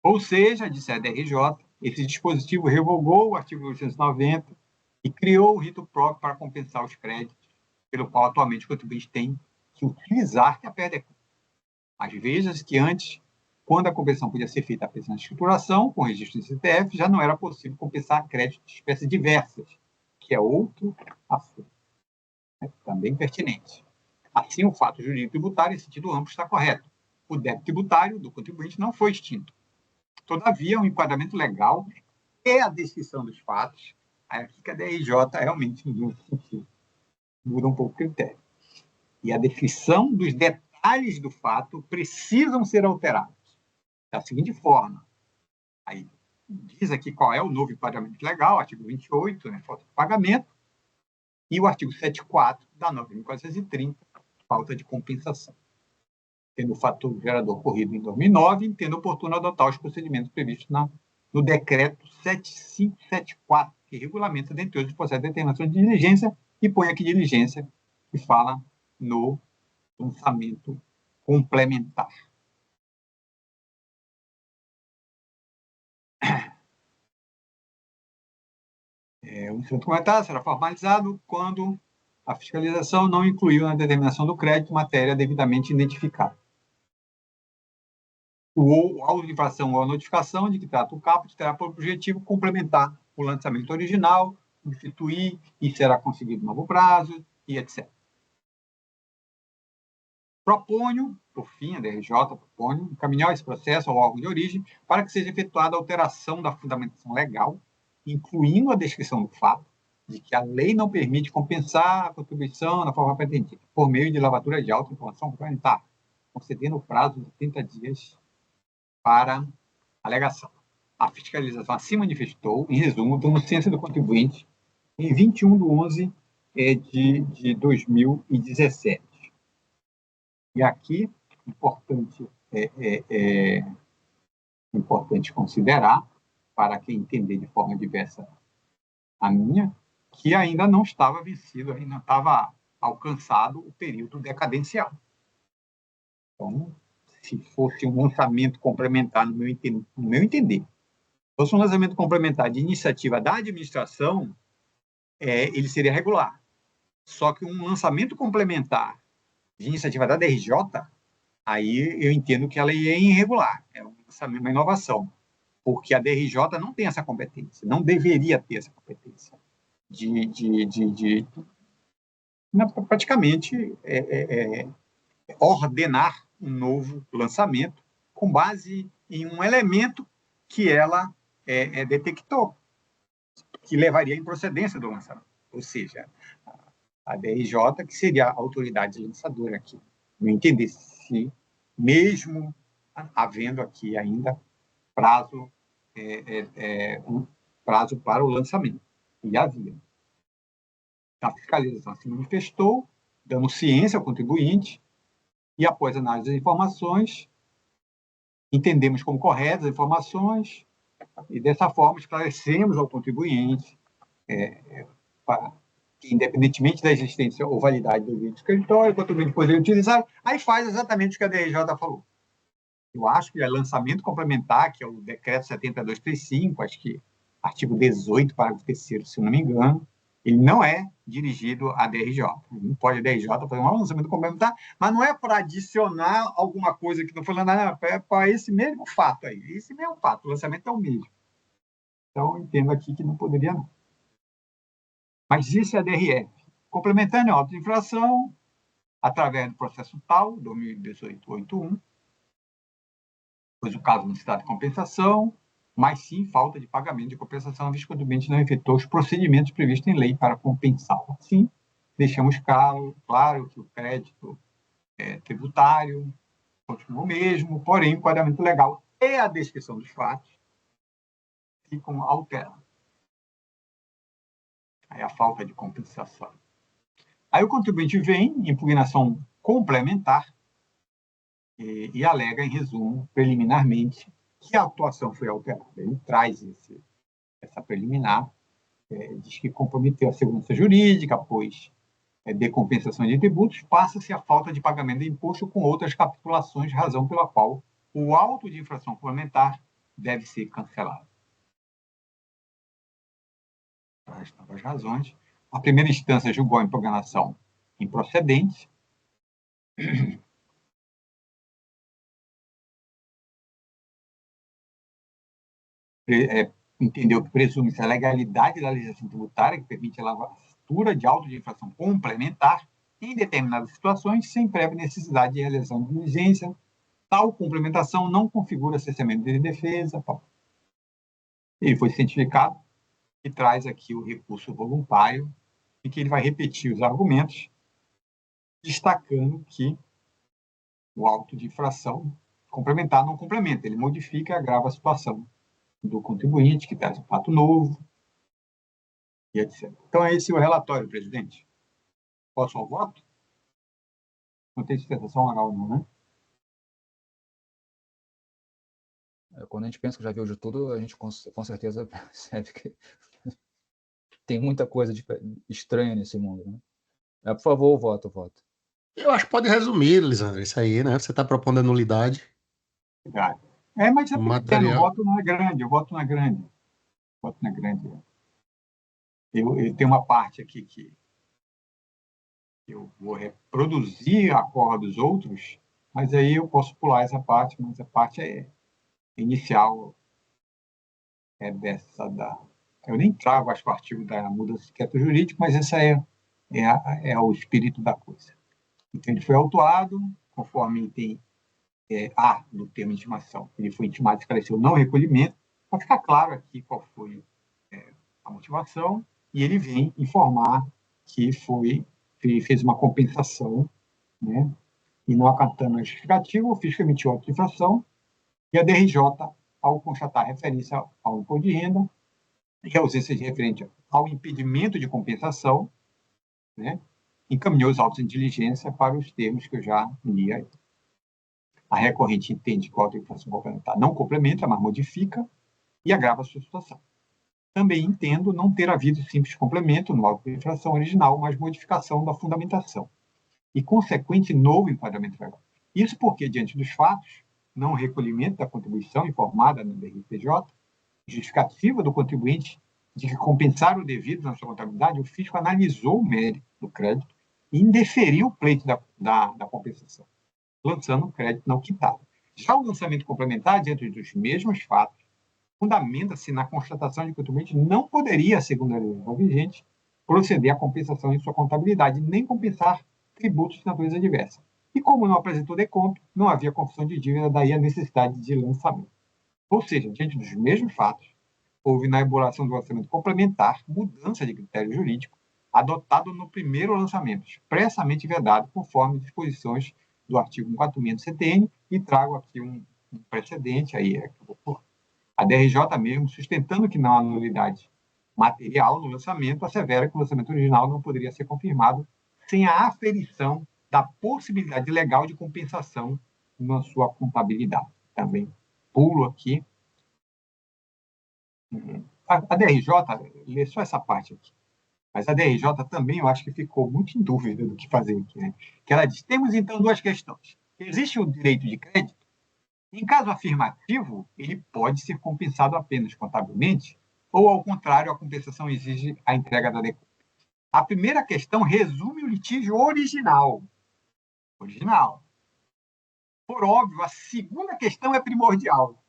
Ou seja, disse a DRJ, esse dispositivo revogou o artigo 890 e criou o rito próprio para compensar os créditos, pelo qual atualmente o contribuinte tem que utilizar que a perda é curta. Mas veja que antes, quando a compensação podia ser feita apenas na escrituração, com registro do CPF, já não era possível compensar créditos de espécies diversas, que é outro assunto, também pertinente. Assim, o fato jurídico tributário, em sentido amplo, está correto. O débito tributário do contribuinte não foi extinto. Todavia, o enquadramento legal e a descrição dos fatos, aqui que a DRJ realmente muda um pouco o critério. E a descrição dos detalhes do fato precisam ser alterados. Da seguinte forma, aí diz aqui qual é o novo enquadramento legal, artigo 28, falta de pagamento, e o artigo 7.4 da 9.430, falta de compensação, tendo o fator gerador ocorrido em 2009, entendo oportuno adotar os procedimentos previstos no decreto 7574, que regulamenta, dentre outros, o processo de determinação de diligência, e põe aqui diligência, que fala no lançamento complementar. O lançamento complementar será formalizado quando a fiscalização não incluiu na determinação do crédito matéria devidamente identificada. O auto de infração ou a notificação de que trata o caput terá por objetivo complementar o lançamento original, substituir e será conseguido novo prazo, e etc. Proponho, por fim, a DRJ propõe encaminhar esse processo ao órgão de origem para que seja efetuada a alteração da fundamentação legal, incluindo a descrição do fato de que a lei não permite compensar a contribuição na forma pretendida, por meio de lavatura de auto-informação complementar, concedendo o prazo de 30 dias para alegação. A fiscalização assim manifestou, em resumo, da inocência do contribuinte em 21/11 de 2017. E aqui, importante considerar, para quem entender de forma diversa a minha, que ainda não estava vencido, ainda não estava alcançado o período decadencial. Então, se fosse um lançamento complementar, no meu entender, fosse um lançamento complementar de iniciativa da administração, ele seria regular. Só que um lançamento complementar de iniciativa da DRJ, aí eu entendo que ela é irregular, é uma inovação, porque a DRJ não tem essa competência, não deveria ter essa competência de praticamente ordenar um novo lançamento com base em um elemento que ela detectou, que levaria à improcedência do lançamento. Ou seja, a DRJ, que seria a autoridade lançadora aqui. Não entender se, mesmo havendo aqui ainda prazo prazo para o lançamento. E havia. A fiscalização se manifestou, dando ciência ao contribuinte, e após análise das informações, entendemos como corretas as informações, e dessa forma esclarecemos ao contribuinte que, independentemente da existência ou validade do vídeo escritório, o contribuinte poderia utilizar, aí faz exatamente o que a DRJ falou. Eu acho que é lançamento complementar, que é o decreto 7235, acho que artigo 18, parágrafo 3º, se eu não me engano, ele não é dirigido à DRJ. Não pode a DRJ fazer um lançamento complementar, mas não é para adicionar alguma coisa que não foi lançada, é para esse mesmo fato aí. Esse mesmo fato, o lançamento é o mesmo. Então, eu entendo aqui que não poderia, não. Mas isso é a DRF. Complementando a auto-infração, através do processo TAU, 2018-81, pois o caso não se trata de compensação, mas sim falta de pagamento de compensação, visto que o contribuinte não efetuou os procedimentos previstos em lei para compensá-lo. Assim, deixamos claro que o crédito tributário continua o mesmo, porém o enquadramento legal e a descrição dos fatos ficam alterados. Aí a falta de compensação. Aí o contribuinte vem, impugnação complementar, e alega, em resumo, preliminarmente, que a atuação foi alterada. Ele traz essa preliminar, diz que comprometeu a segurança jurídica, pois decompensação de tributos, passa-se a falta de pagamento de imposto com outras capitulações, razão pela qual o auto de infração complementar deve ser cancelado. As novas razões. A primeira instância julgou a impugnação improcedente. Entendeu que presume-se a legalidade da legislação tributária, que permite a lavratura de auto de infração complementar em determinadas situações, sem prévia necessidade de realização de diligência. Tal complementação não configura cessamento de defesa. Ele foi cientificado e traz aqui o recurso voluntário, em que ele vai repetir os argumentos, destacando que o auto de infração complementar não complementa, ele modifica e agrava a situação do contribuinte, que traz um fato novo, e etc. Então, é esse o relatório, presidente. Posso ao voto? Não tem sustentação oral, não, né? Quando a gente pensa que já viu de tudo, a gente com certeza percebe que tem muita coisa estranha nesse mundo, né? Por favor, o voto. Eu acho que pode resumir, Lisandro, isso aí, né? Você está propondo a nulidade. Mas o o material... voto não é grande, o voto não é grande. O voto não é grande. Eu tenho uma parte aqui que eu vou reproduzir a cor dos outros, mas aí eu posso pular essa parte, mas a parte inicial dessa da... Eu nem trago, acho, o artigo da mudança de inquérito jurídico, mas esse é o espírito da coisa. Então, ele foi autuado, conforme item A do termo de intimação. Ele foi intimado e esclareceu o não recolhimento, para ficar claro aqui qual foi a motivação, e ele vem informar que fez uma compensação, né? E não acatando a justificativa, o fisco emitiu auto de infração, e a DRJ, ao constatar referência ao imposto de renda, e a ausência de referente ao impedimento de compensação, né, encaminhou os autos de diligência para os termos que eu já li aí. A recorrente entende que o auto de infração complementar não complementa, mas modifica e agrava a sua situação. Também entendo não ter havido simples complemento no auto de infração original, mas modificação da fundamentação e consequente novo enquadramento legal. Isso porque, diante dos fatos, não recolhimento da contribuição informada na DRPJ, justificativa do contribuinte de que compensar o devido na sua contabilidade, o fisco analisou o mérito do crédito e indeferiu o pleito da compensação, lançando o crédito não quitado. Já o lançamento complementar, diante dos mesmos fatos, fundamenta-se na constatação de que o contribuinte não poderia, segundo a legislação vigente, proceder à compensação em sua contabilidade, nem compensar tributos de natureza diversa. E como não apresentou decomp, não havia confissão de dívida, daí a necessidade de lançamento. Ou seja, diante dos mesmos fatos, houve na elaboração do lançamento complementar mudança de critério jurídico adotado no primeiro lançamento, expressamente vedado conforme disposições do artigo 146 do CTN, e trago aqui um precedente, aí A DRJ mesmo, sustentando que não há nulidade material no lançamento, assevera que o lançamento original não poderia ser confirmado sem a aferição da possibilidade legal de compensação na sua contabilidade. Também pulo aqui. A DRJ, lê só essa parte aqui. Mas a DRJ também, eu acho que ficou muito em dúvida do que fazer aqui, né? Que ela diz, temos então duas questões. Existe o direito de crédito? Em caso afirmativo, ele pode ser compensado apenas contabilmente, ou, ao contrário, a compensação exige a entrega da decúpia. A primeira questão resume o litígio original. Por óbvio, a segunda questão é primordial,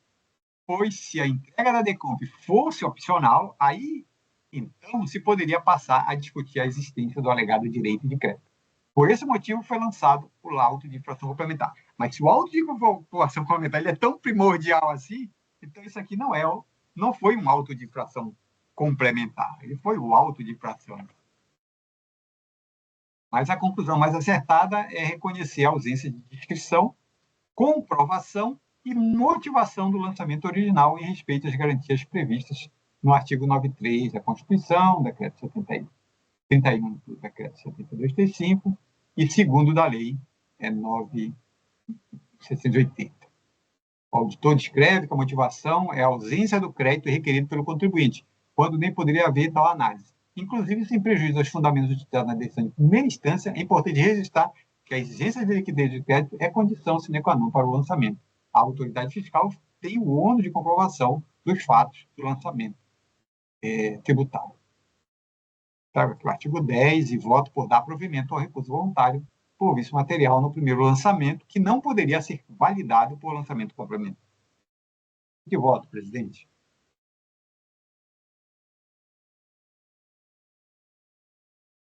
pois se a entrega da decúpia fosse opcional, aí então se poderia passar a discutir a existência do alegado direito de crédito. Por esse motivo foi lançado o auto de infração complementar. Mas se o auto de infração complementar ele é tão primordial assim, então isso aqui não foi um auto de infração complementar, ele foi o auto de infração. Mas a conclusão mais acertada é reconhecer a ausência de descrição, comprovação e motivação do lançamento original em respeito às garantias previstas no artigo 93 da Constituição, decreto 31 do decreto 7235 e segundo da lei 9.680. O auditor descreve que a motivação é a ausência do crédito requerido pelo contribuinte, quando nem poderia haver tal análise. Inclusive, sem prejuízo aos fundamentos utilizados na decisão de primeira instância, é importante registrar que a exigência de liquidez de crédito é condição sine qua non para o lançamento. A autoridade fiscal tem o ônus de comprovação dos fatos do lançamento tributário. Trago aqui o artigo 10 e voto por dar provimento ao recurso voluntário por vício material no primeiro lançamento, que não poderia ser validado por lançamento complementar. De voto, presidente.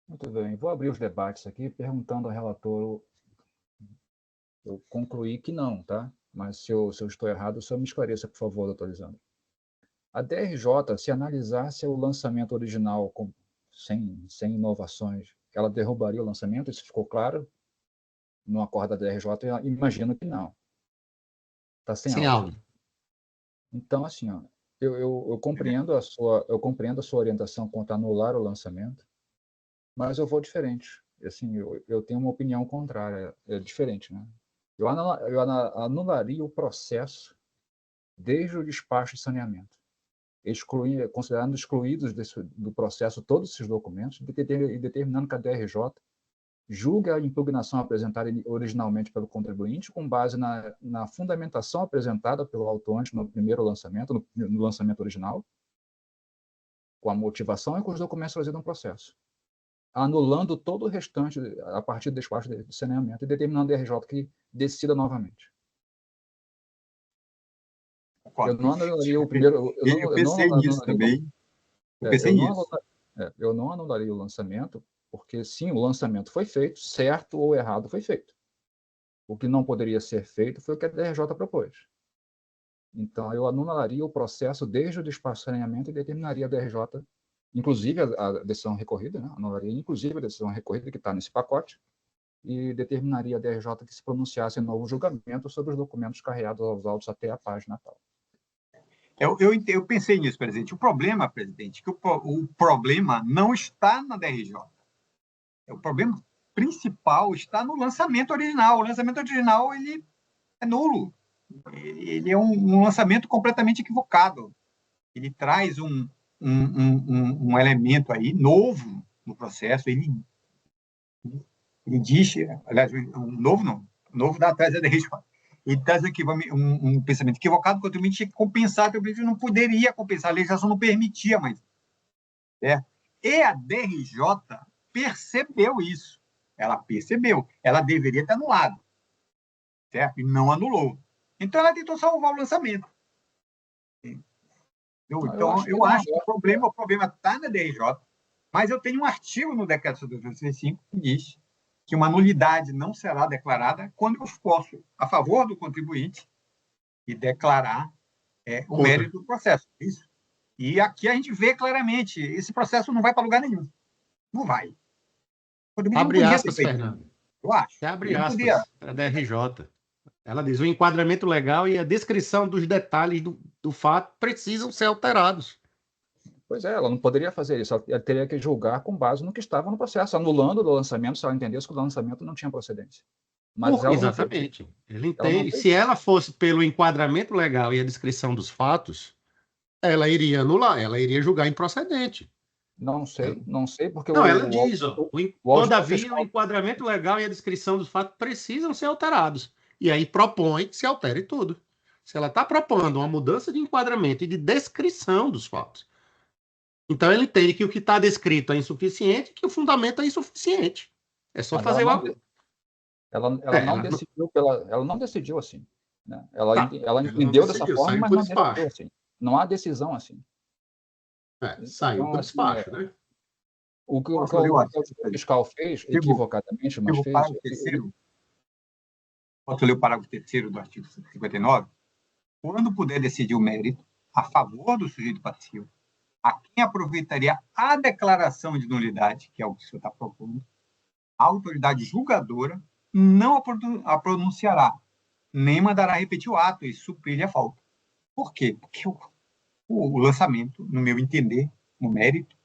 Muito bem. Vou abrir os debates aqui perguntando ao relator. Eu concluí que não, tá? Mas se eu estou errado, o senhor me esclareça, por favor, doutor Lisandro. A DRJ, se analisasse o lançamento original sem inovações, ela derrubaria o lançamento? Isso ficou claro no acordo da DRJ? Eu imagino que não. Está sem áudio. Então, assim, ó, eu compreendo a sua orientação quanto a anular o lançamento, mas eu vou diferente. Assim, eu tenho uma opinião contrária, é diferente, né? Eu anularia o processo desde o despacho de saneamento, considerando excluídos do processo todos esses documentos e determinando que a DRJ julgue a impugnação apresentada originalmente pelo contribuinte com base na fundamentação apresentada pelo autuante no primeiro lançamento, no lançamento original, com a motivação e com os documentos trazidos no processo, anulando todo o restante a partir do despacho de saneamento e determinando a DRJ que decida novamente. Eu não anularia o primeiro... Eu pensei nisso também. Eu pensei nisso. Eu não anularia o lançamento, porque sim, o lançamento foi feito, certo ou errado foi feito. O que não poderia ser feito foi o que a DRJ propôs. Então, eu anularia o processo desde o despacho de saneamento e determinaria a DRJ, inclusive a decisão recorrida, né? Anularia inclusive a decisão recorrida que está nesse pacote, e determinaria a DRJ que se pronunciasse em novo julgamento sobre os documentos carreados aos autos até a página tal. Eu pensei nisso, presidente. O problema, presidente, que o problema não está na DRJ. O problema principal está no lançamento original. O lançamento original ele é nulo. Ele é um lançamento completamente equivocado. Ele traz um elemento aí novo no processo. Ele diz, aliás, novo da atrás da DRJ. Ele traz aqui um pensamento equivocado, que o contribuinte tinha que compensar, que o contribuinte não poderia compensar, a legislação não permitia mais. Certo? E a DRJ percebeu isso. Ela percebeu. Ela deveria ter anulado. Certo? E não anulou. Então, ela tentou salvar o lançamento. Então, eu acho que o problema está na DRJ, mas eu tenho um artigo no decreto 7235 que diz que uma nulidade não será declarada quando eu esforço a favor do contribuinte e declarar o mérito do processo. Isso. E aqui a gente vê claramente, esse processo não vai para lugar nenhum. Não vai. Abre aspas, Fernando. Eu acho. Abre aspas para a DRJ. Ela diz o enquadramento legal e a descrição dos detalhes do fato precisam ser alterados. Pois é, ela não poderia fazer isso, ela teria que julgar com base no que estava no processo, anulando o lançamento se ela entendesse que o lançamento não tinha procedência. Mas ela não fez. Exatamente. Ele Ela não entende. fez. Se ela fosse pelo enquadramento legal e a descrição dos fatos, ela iria anular, ela iria julgar improcedente. Não sei, porque Não, ela diz, ó, o auditor todavia, fiscal- o enquadramento legal e a descrição dos fatos precisam ser alterados. E aí propõe que se altere tudo. Se ela está propondo uma mudança de enquadramento e de descrição dos fatos, então ele entende que o que está descrito é insuficiente e que o fundamento é insuficiente. É só Mas fazer ela o... ela não decidiu assim, né? Ela Tá, ela não entendeu dessa decidiu, forma, saiu mas por não despacho. decidiu assim. Não há decisão assim. Saiu Então, por assim, despacho, né? O que Posso ler o o auditor artigo? fiscal fez, Artigo- equivocadamente, mas Artigo fez. parágrafo terceiro. Posso ler o parágrafo 3º do artigo 59? Quando puder decidir o mérito a favor do sujeito passivo, a quem aproveitaria a declaração de nulidade, que é o que o senhor está propondo, a autoridade julgadora não a pronunciará, nem mandará repetir o ato e suprir a falta. Por quê? Porque o lançamento, no meu entender, no mérito,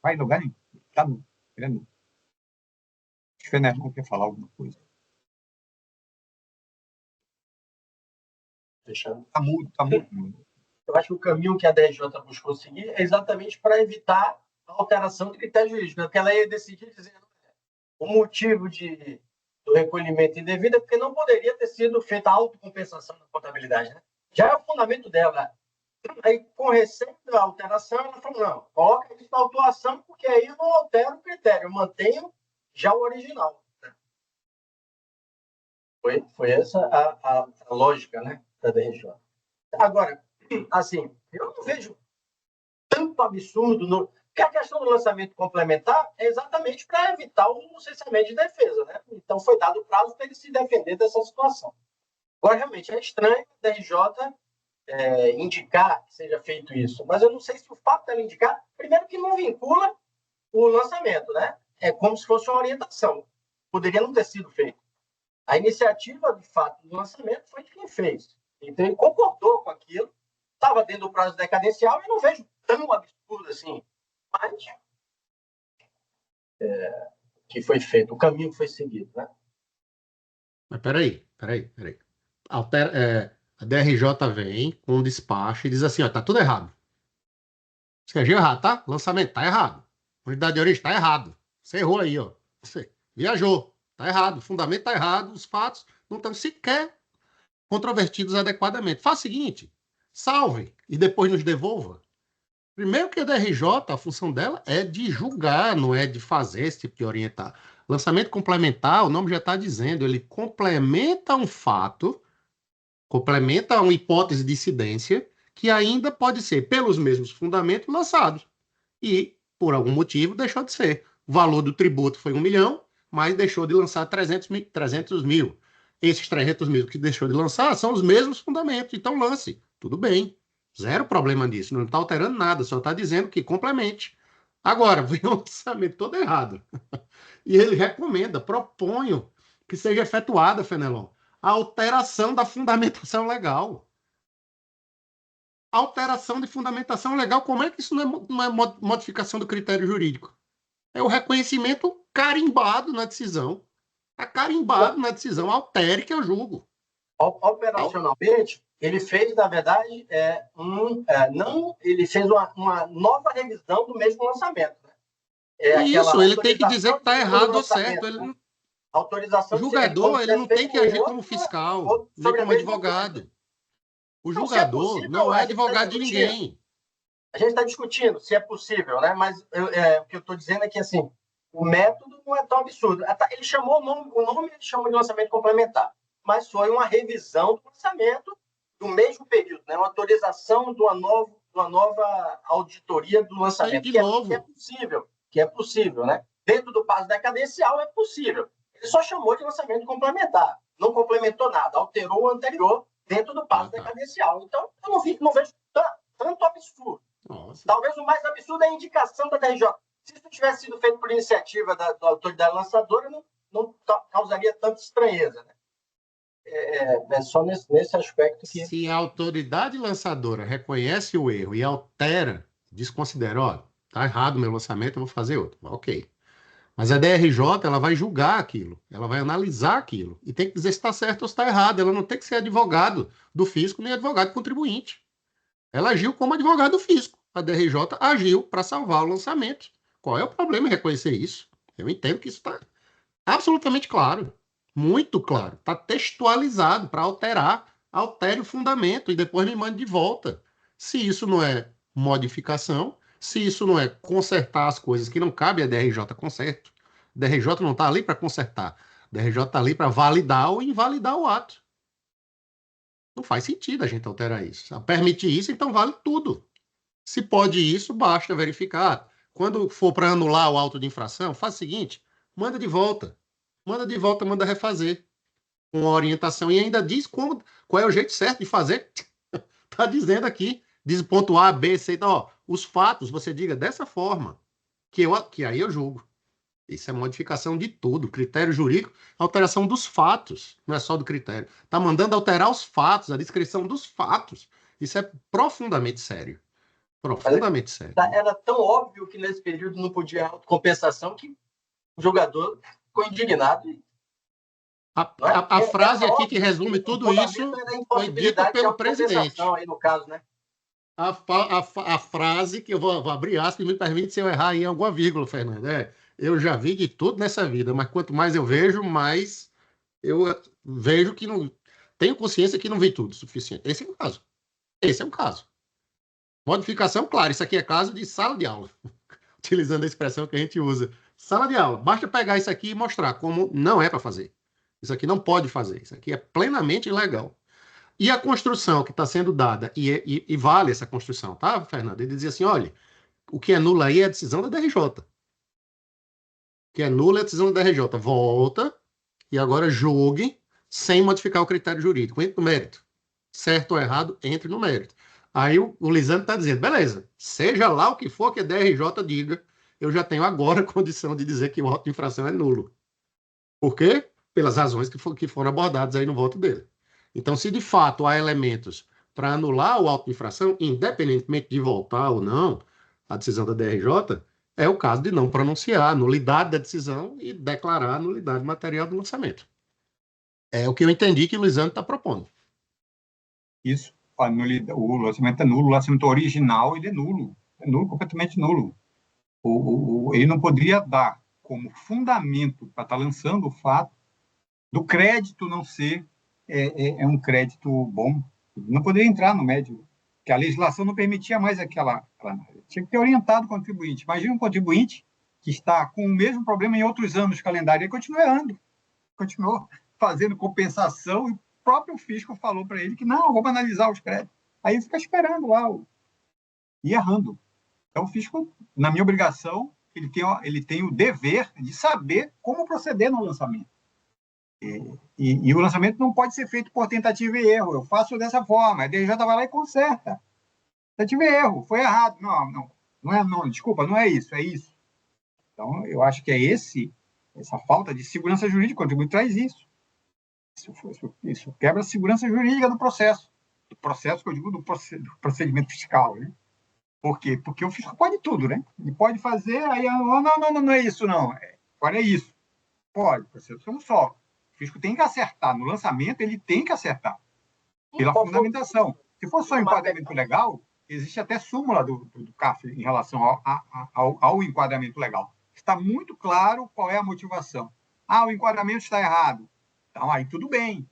vai em lugar nenhum. Está nulo. Ele é nulo. O Fenelon quer falar alguma coisa? Fechando. Está mudo, está mudo. Eu acho que o caminho que a DRJ buscou seguir é exatamente para evitar a alteração de critério jurídico, porque ela ia decidir dizendo o motivo do recolhimento indevido é porque não poderia ter sido feita a autocompensação na contabilidade, né? Já é o fundamento dela. Aí, com receio da alteração, ela falou, não, coloca isso na autuação, porque aí eu não altero o critério, eu mantenho já o original. Foi essa a lógica, né, da DRJ. Agora, assim, eu não vejo tanto absurdo no... Porque a questão do lançamento complementar é exatamente para evitar o cessamento de defesa, né? Então, foi dado o prazo para ele se defender dessa situação. Agora, realmente, é estranho a DRJ indicar que seja feito isso, mas eu não sei se o fato dela indicar, primeiro que não vincula o lançamento, né? É como se fosse uma orientação. Poderia não ter sido feito. A iniciativa, de fato, do lançamento foi de quem fez. Então, ele concordou com aquilo, estava dentro do prazo decadencial e não vejo tão absurdo assim. Mas que foi feito, o caminho que foi seguido, né? Mas peraí. A DRJ vem com um despacho e diz assim, ó, tá tudo errado. Escreveu errado, tá? Lançamento, tá errado. Unidade de origem, tá errado. Você errou aí, ó. Você viajou, tá errado. O fundamento tá errado, os fatos não estão sequer controvertidos adequadamente. Faz o seguinte, salve e depois nos devolva. Primeiro que a DRJ, a função dela é de julgar, não é de fazer esse tipo de orientar. Lançamento complementar, o nome já está dizendo, ele complementa um fato, complementa uma hipótese de incidência que ainda pode ser, pelos mesmos fundamentos, lançado. E, por algum motivo, deixou de ser. O valor do tributo foi 1 milhão, mas deixou de lançar 300 mil. Esses 300 mil que deixou de lançar são os mesmos fundamentos. Então, lance. Tudo bem. Zero problema nisso. Não está alterando nada, só está dizendo que complemente. Agora, vem um lançamento todo errado. E ele recomenda, proponho que seja efetuada, Fenelon, a alteração da fundamentação legal. Alteração de fundamentação legal, como é que isso não é modificação do critério jurídico? É o reconhecimento carimbado na decisão. Está carimbado na decisão, altere que eu julgo. Operacionalmente, ele fez, na verdade, ele fez uma nova revisão do mesmo lançamento. Né? Isso, ele tem que dizer que está errado ou certo. Ele não... Autorização o julgador ele não tem que agir como fiscal, nem como advogado. O julgador não é advogado de ninguém. A gente está discutindo se é possível, né? Mas o que eu estou dizendo é que assim, o método não é tão absurdo. Ele chamou o nome ele chamou de lançamento complementar, mas foi uma revisão do lançamento do mesmo período, né? Uma autorização de uma nova auditoria do lançamento, que é possível, né? Dentro do prazo decadencial é possível. Ele só chamou de lançamento complementar, não complementou nada, alterou o anterior dentro do prazo decadencial. Então, eu não vejo tanto absurdo. Nossa. Talvez o mais absurdo é a indicação da DRJ. Se isso tivesse sido feito por iniciativa da autoridade lançadora, não causaria tanta estranheza. Né? é só nesse aspecto que... Se a autoridade lançadora reconhece o erro e altera, desconsidera, ó, tá errado o meu lançamento, eu vou fazer outro. Ok. Mas a DRJ, ela vai julgar aquilo, ela vai analisar aquilo e tem que dizer se está certo ou se está errado. Ela não tem que ser advogado do fisco nem advogado do contribuinte. Ela agiu como advogado do fisco. A DRJ agiu para salvar o lançamento. Qual é o problema em reconhecer isso? Eu entendo que isso está absolutamente claro, muito claro. Está textualizado para alterar, altere o fundamento e depois me mande de volta. Se isso não é modificação, se isso não é consertar as coisas que não cabe a DRJ conserto, a DRJ não está ali para consertar, a DRJ está ali para validar ou invalidar o ato. Não faz sentido a gente alterar isso. A permitir isso, então vale tudo. Se pode isso, basta verificar. Quando for para anular o auto de infração, faz o seguinte, manda de volta. Manda refazer. Com a orientação. E ainda diz qual é o jeito certo de fazer. Está dizendo aqui. Diz ponto A, B, C. Então, ó, os fatos, você diga dessa forma. Que aí eu julgo. Isso é modificação de tudo. Critério jurídico, alteração dos fatos. Não é só do critério. Está mandando alterar os fatos, a descrição dos fatos. Isso é profundamente sério. Profundamente sério. Era tão óbvio que nesse período não podia autocompensação que o jogador ficou indignado. A frase aqui que resume tudo isso foi dita pelo presidente. Aí no caso, né? A frase que eu vou abrir aspas, me permite se eu errar em alguma vírgula, Fernando. Eu já vi de tudo nessa vida, mas quanto mais eu vejo, mais eu vejo que não... Tenho consciência que não vi tudo o suficiente. Esse é o caso. Esse é um caso. Modificação, claro, isso aqui é caso de sala de aula. Utilizando a expressão que a gente usa. Sala de aula. Basta pegar isso aqui e mostrar como não é para fazer. Isso aqui não pode fazer. Isso aqui é plenamente ilegal. E a construção que está sendo dada, e vale essa construção, tá, Fernando? Ele dizia assim, olha, o que é nulo aí é a decisão da DRJ. O que é nulo é a decisão da DRJ. Volta e agora julgue sem modificar o critério jurídico. Entre no mérito. Certo ou errado, entre no mérito. Aí o Lisandro está dizendo, beleza, seja lá o que for que a DRJ diga, eu já tenho agora condição de dizer que o auto de infração é nulo. Por quê? Pelas razões que foram abordadas aí no voto dele. Então, se de fato há elementos para anular o auto de infração, independentemente de voltar ou não a decisão da DRJ, é o caso de não pronunciar a nulidade da decisão e declarar a nulidade material do lançamento. É o que eu entendi que o Lisandro está propondo. Isso. O lançamento é nulo, o lançamento original ele é nulo, completamente nulo. Ele não poderia dar como fundamento para estar lançando o fato do crédito não ser um crédito bom. Não poderia entrar no médio, porque a legislação não permitia mais aquela... Tinha que ter orientado o contribuinte. Imagina um contribuinte que está com o mesmo problema em outros anos de calendário, ele continua errando, continuou fazendo compensação e o próprio fisco falou para ele que não, vamos analisar os créditos. Aí ele fica esperando lá e errando. Então, o fisco, na minha obrigação, ele tem o dever de saber como proceder no lançamento. E o lançamento não pode ser feito por tentativa e erro. Eu faço dessa forma. A DRJ vai lá e conserta. Tentativa e erro. Foi errado. Não, desculpa, não é isso, é isso. Então, eu acho que é essa falta de segurança jurídica. O contribuinte traz isso. Isso quebra a segurança jurídica do processo. Do processo que eu digo do procedimento fiscal, né? Por quê? Porque o fisco pode tudo, né? Ele pode fazer, aí, não é isso, não. Agora é isso. Pode, processo um só. O fisco tem que acertar. No lançamento, ele tem que acertar. Pela fundamentação. Se for só enquadramento legal, existe até súmula do CAF em relação ao enquadramento legal. Está muito claro qual é a motivação. O enquadramento está errado. Então, aí tudo bem.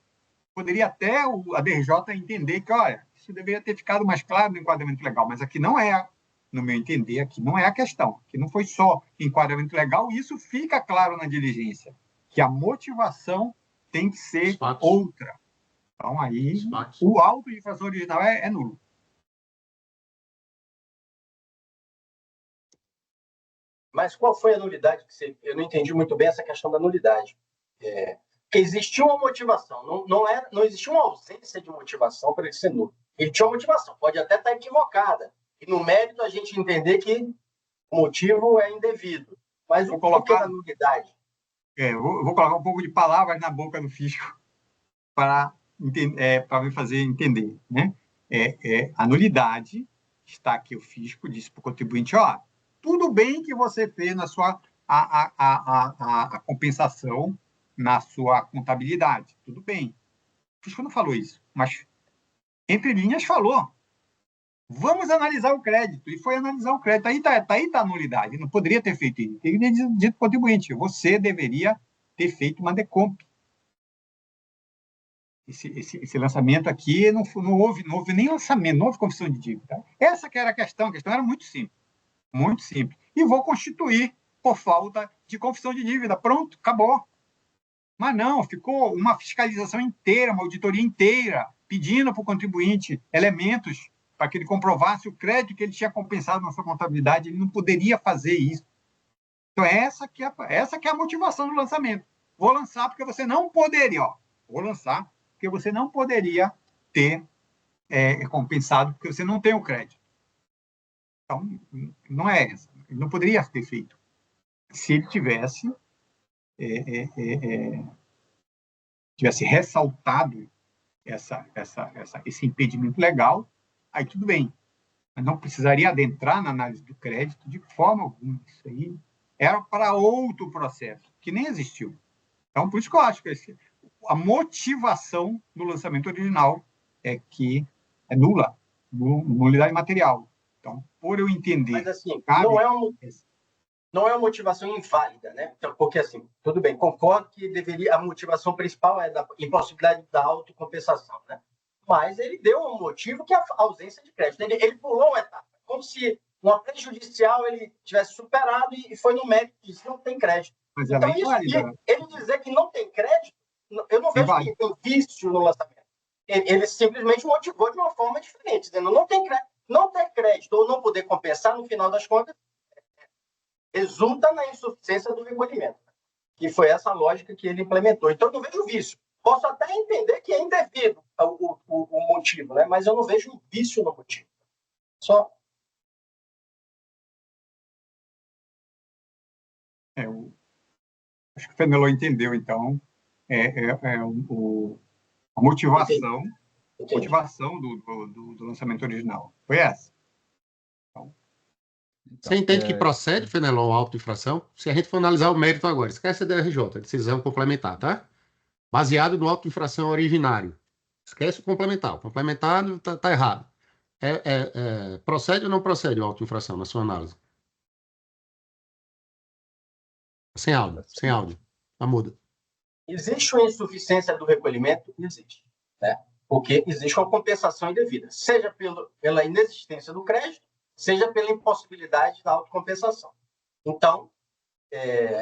Poderia até a DRJ entender que, olha, isso deveria ter ficado mais claro no enquadramento legal, mas aqui não é, no meu entender, aqui não é a questão. Aqui não foi só enquadramento legal, e isso fica claro na diligência, que a motivação tem que ser outra. Então, aí, o auto de infração original é nulo. Mas qual foi a nulidade que você... Eu não entendi muito bem essa questão da nulidade. Porque existia uma motivação, não existia uma ausência de motivação para ele ser nulo. Ele tinha uma motivação, pode até estar equivocada. E no mérito a gente entender que o motivo é indevido. Mas o porquê da nulidade? Eu vou colocar um pouco de palavras na boca do fisco. para me fazer entender, né? A nulidade está que o fisco disse para o contribuinte, ó, tudo bem que você fez na sua a compensação na sua contabilidade, tudo bem. O fisco não falou isso, mas entre linhas falou. Vamos analisar o crédito. E foi analisar o crédito. Aí tá a nulidade. Não poderia ter feito isso. Ele teria dito ao contribuinte, você deveria ter feito uma decomp. Esse lançamento aqui não houve nem lançamento, não houve confissão de dívida. Essa que era a questão era muito simples. Muito simples. E vou constituir por falta de confissão de dívida. Pronto, acabou. Mas não, ficou uma fiscalização inteira, uma auditoria inteira, pedindo para o contribuinte elementos para que ele comprovasse o crédito que ele tinha compensado na sua contabilidade. Ele não poderia fazer isso. Então, essa que é a motivação do lançamento. Vou lançar porque você não poderia, vou lançar porque você não poderia ter compensado, porque você não tem o crédito. Então, não é essa. Ele não poderia ter feito. Se ele tivesse ressaltado esse impedimento legal, aí tudo bem. Mas não precisaria adentrar na análise do crédito de forma alguma. Isso aí era para outro processo, que nem existiu. Então, por isso que eu acho que a motivação do lançamento original é que é nula, nulidade material. Então, por eu entender... Mas, assim, não é uma motivação inválida, né? Então, porque, assim, tudo bem, concordo que a motivação principal é da impossibilidade da autocompensação, né? Mas ele deu um motivo que é a ausência de crédito. Ele pulou uma etapa, como se uma prejudicial ele tivesse superado e foi no mérito disso, não tem crédito. Mas então, ele dizer que não tem crédito, eu não vejo que tem vício no lançamento. Ele simplesmente motivou de uma forma diferente, dizendo não tem crédito ou não poder compensar, no final das contas, resulta na insuficiência do recolhimento. E foi essa lógica que ele implementou. Então, eu não vejo vício. Posso até entender que é indevido o motivo, né? Mas eu não vejo vício no motivo. Só. Acho que o Fenelon entendeu, então, a motivação, Entendi. motivação do lançamento original. Foi essa. Você entende que procede, Fenelon, auto-infração? Se a gente for analisar o mérito agora, esquece a DRJ, decisão complementar, tá? Baseado no auto-infração originário. Esquece o complementar. O complementar tá errado. Procede ou não procede o auto-infração na sua análise? Sem áudio. Tá muda. Existe uma insuficiência do recolhimento? Existe. Né? Porque existe uma compensação indevida, seja pela inexistência do crédito, seja pela impossibilidade da autocompensação. Então,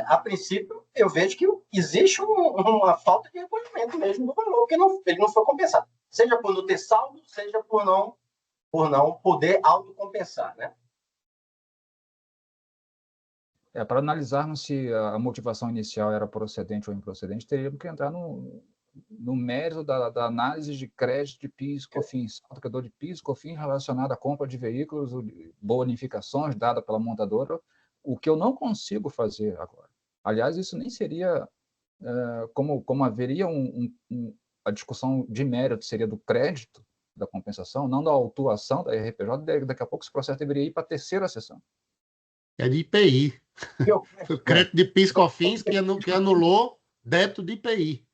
a princípio, eu vejo que existe uma falta de recolhimento mesmo do valor, porque ele não foi compensado. Seja por não ter saldo, seja por não poder autocompensar, né? Para analisarmos se a motivação inicial era procedente ou improcedente, teríamos que entrar no mérito da análise de crédito de PIS e COFINS, aplicador de PIS e COFINS relacionado à compra de veículos, bonificações dadas pela montadora, o que eu não consigo fazer agora. Aliás, isso nem seria, como haveria a discussão de mérito, seria do crédito da compensação, não da autuação da RPJ, daqui a pouco esse processo deveria ir para a terceira sessão. É de IPI. Foi o crédito de PIS e COFINS que anulou débito de IPI.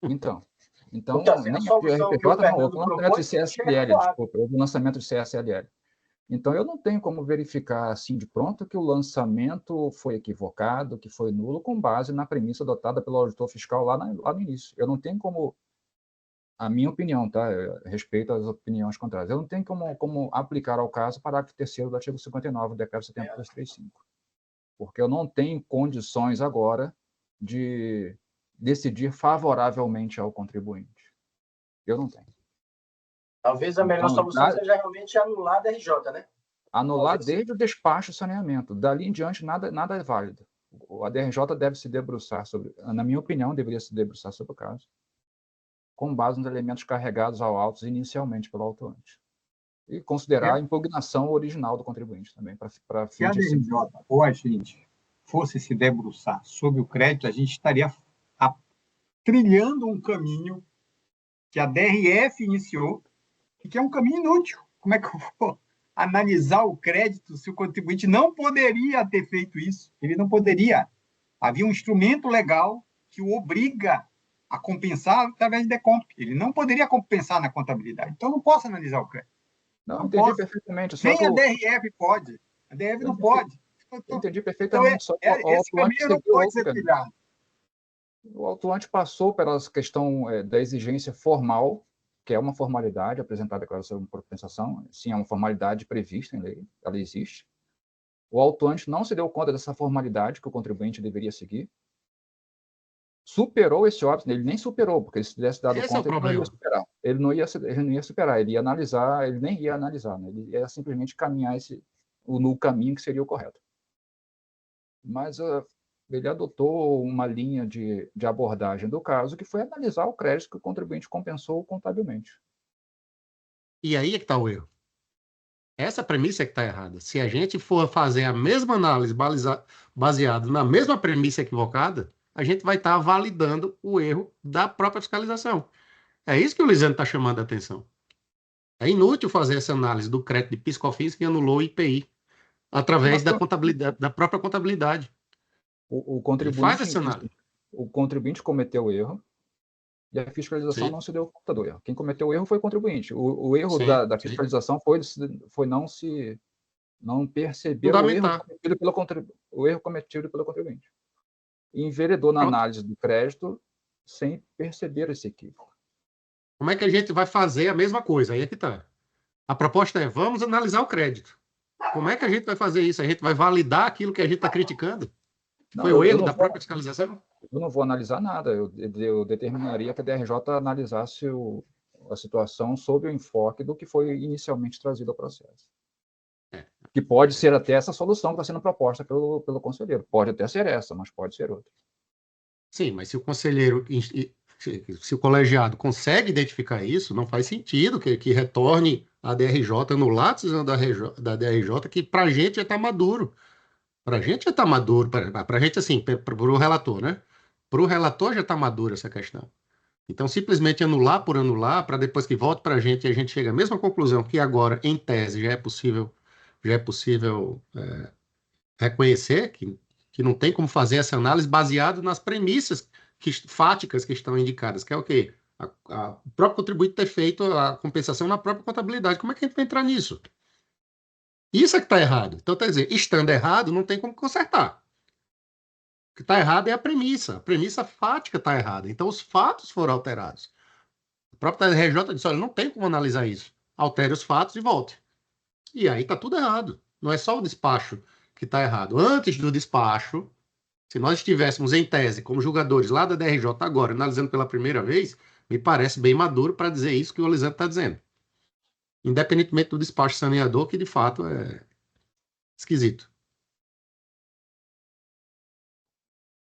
Então assim, nem o RPJ não, houve lançamento de CSLL, desculpa, houve lançamento de CSLL. Então, eu não tenho como verificar assim de pronto que o lançamento foi equivocado, que foi nulo, com base na premissa adotada pelo auditor fiscal lá no início. Eu não tenho como, a minha opinião, tá? Eu respeito as opiniões contrárias, eu não tenho como aplicar ao caso o parágrafo 3º do artigo 59 do Decreto 70.235, porque eu não tenho condições agora de decidir favoravelmente ao contribuinte. Eu não tenho. Talvez a melhor solução seja realmente anular a DRJ, né? Anular desde o despacho e saneamento. Dali em diante, nada é válido. A DRJ deve se debruçar sobre, na minha opinião, deveria se debruçar sobre o caso, com base nos elementos carregados ao autos inicialmente pelo autuante. E considerar a impugnação original do contribuinte também. Se a DRJ ou a gente fosse se debruçar sobre o crédito, a gente estaria trilhando um caminho que a DRF iniciou e que é um caminho inútil. Como é que eu vou analisar o crédito se o contribuinte não poderia ter feito isso? Ele não poderia. Havia um instrumento legal que o obriga a compensar através de decompte. Ele não poderia compensar na contabilidade. Então, não posso analisar o crédito. Não, entendi perfeitamente. Só Nem que a DRF pode. A DRF não pode. entendi Então, perfeitamente. Só que o esse autuante caminho não seguiu pode outro ser caminho. trilhado. O autuante passou pela questão da exigência formal, que é uma formalidade apresentada na declaração de compensação. Sim, é uma formalidade prevista em lei, ela existe. O autuante não se deu conta dessa formalidade que o contribuinte deveria seguir. Superou esse óbito, ele nem superou, porque se tivesse dado Esse é o conta, ele não ia problema. superar. Ele não ia superar, ele ia analisar, ele nem ia analisar, né? Ele ia simplesmente caminhar no caminho que seria o correto. Mas ele adotou uma linha de abordagem do caso, que foi analisar o crédito que o contribuinte compensou contabilmente. E aí é que está o erro. Essa premissa é que está errada. Se a gente for fazer a mesma análise baseada na mesma premissa equivocada, a gente vai estar validando o erro da própria fiscalização. É isso que o Lisandro está chamando a atenção. É inútil fazer essa análise do crédito de PIS/COFINS que anulou o IPI através da contabilidade, da própria contabilidade. O Ele faz essa análise. o contribuinte cometeu o erro e a fiscalização Sim. não se deu conta do erro. Quem cometeu o erro foi o contribuinte. O erro Sim, da sim. fiscalização foi não perceber o erro cometido pelo contribuinte. E enveredou na Pronto. análise do crédito sem perceber esse equívoco. Como é que a gente vai fazer a mesma coisa? Aí é que está. A proposta é, vamos analisar o crédito. Como é que a gente vai fazer isso? A gente vai validar aquilo que a gente está criticando? Foi o erro da própria fiscalização? Eu não vou analisar nada. Eu determinaria que a DRJ analisasse a situação sob o enfoque do que foi inicialmente trazido ao processo. Que pode ser até essa solução que está sendo proposta pelo conselheiro. Pode até ser essa, mas pode ser outra. Sim, mas se o conselheiro, se o colegiado consegue identificar isso, não faz sentido que retorne a DRJ no decisão da DRJ, que para a gente já está maduro. Para a gente já está maduro, para a gente assim, para o relator, né? Para o relator já está madura essa questão. Então, simplesmente anular por anular, para depois que volte para a gente e a gente chega à mesma conclusão que agora, em tese, já é possível reconhecer que não tem como fazer essa análise baseado nas premissas fáticas que estão indicadas, que é o quê? O próprio contribuinte ter feito a compensação na própria contabilidade. Como é que a gente vai entrar nisso? Isso é que está errado. Então, quer dizer, estando errado, não tem como consertar. O que está errado é a premissa fática está errada. Então, os fatos foram alterados. O próprio TRJ disse, olha, não tem como analisar isso. Altere os fatos e volte. E aí está tudo errado. Não é só o despacho que está errado. Antes do despacho, se nós estivéssemos em tese como julgadores lá da DRJ agora, analisando pela primeira vez, me parece bem maduro para dizer isso que o Lisandro está dizendo. Independentemente do despacho saneador, que de fato é esquisito.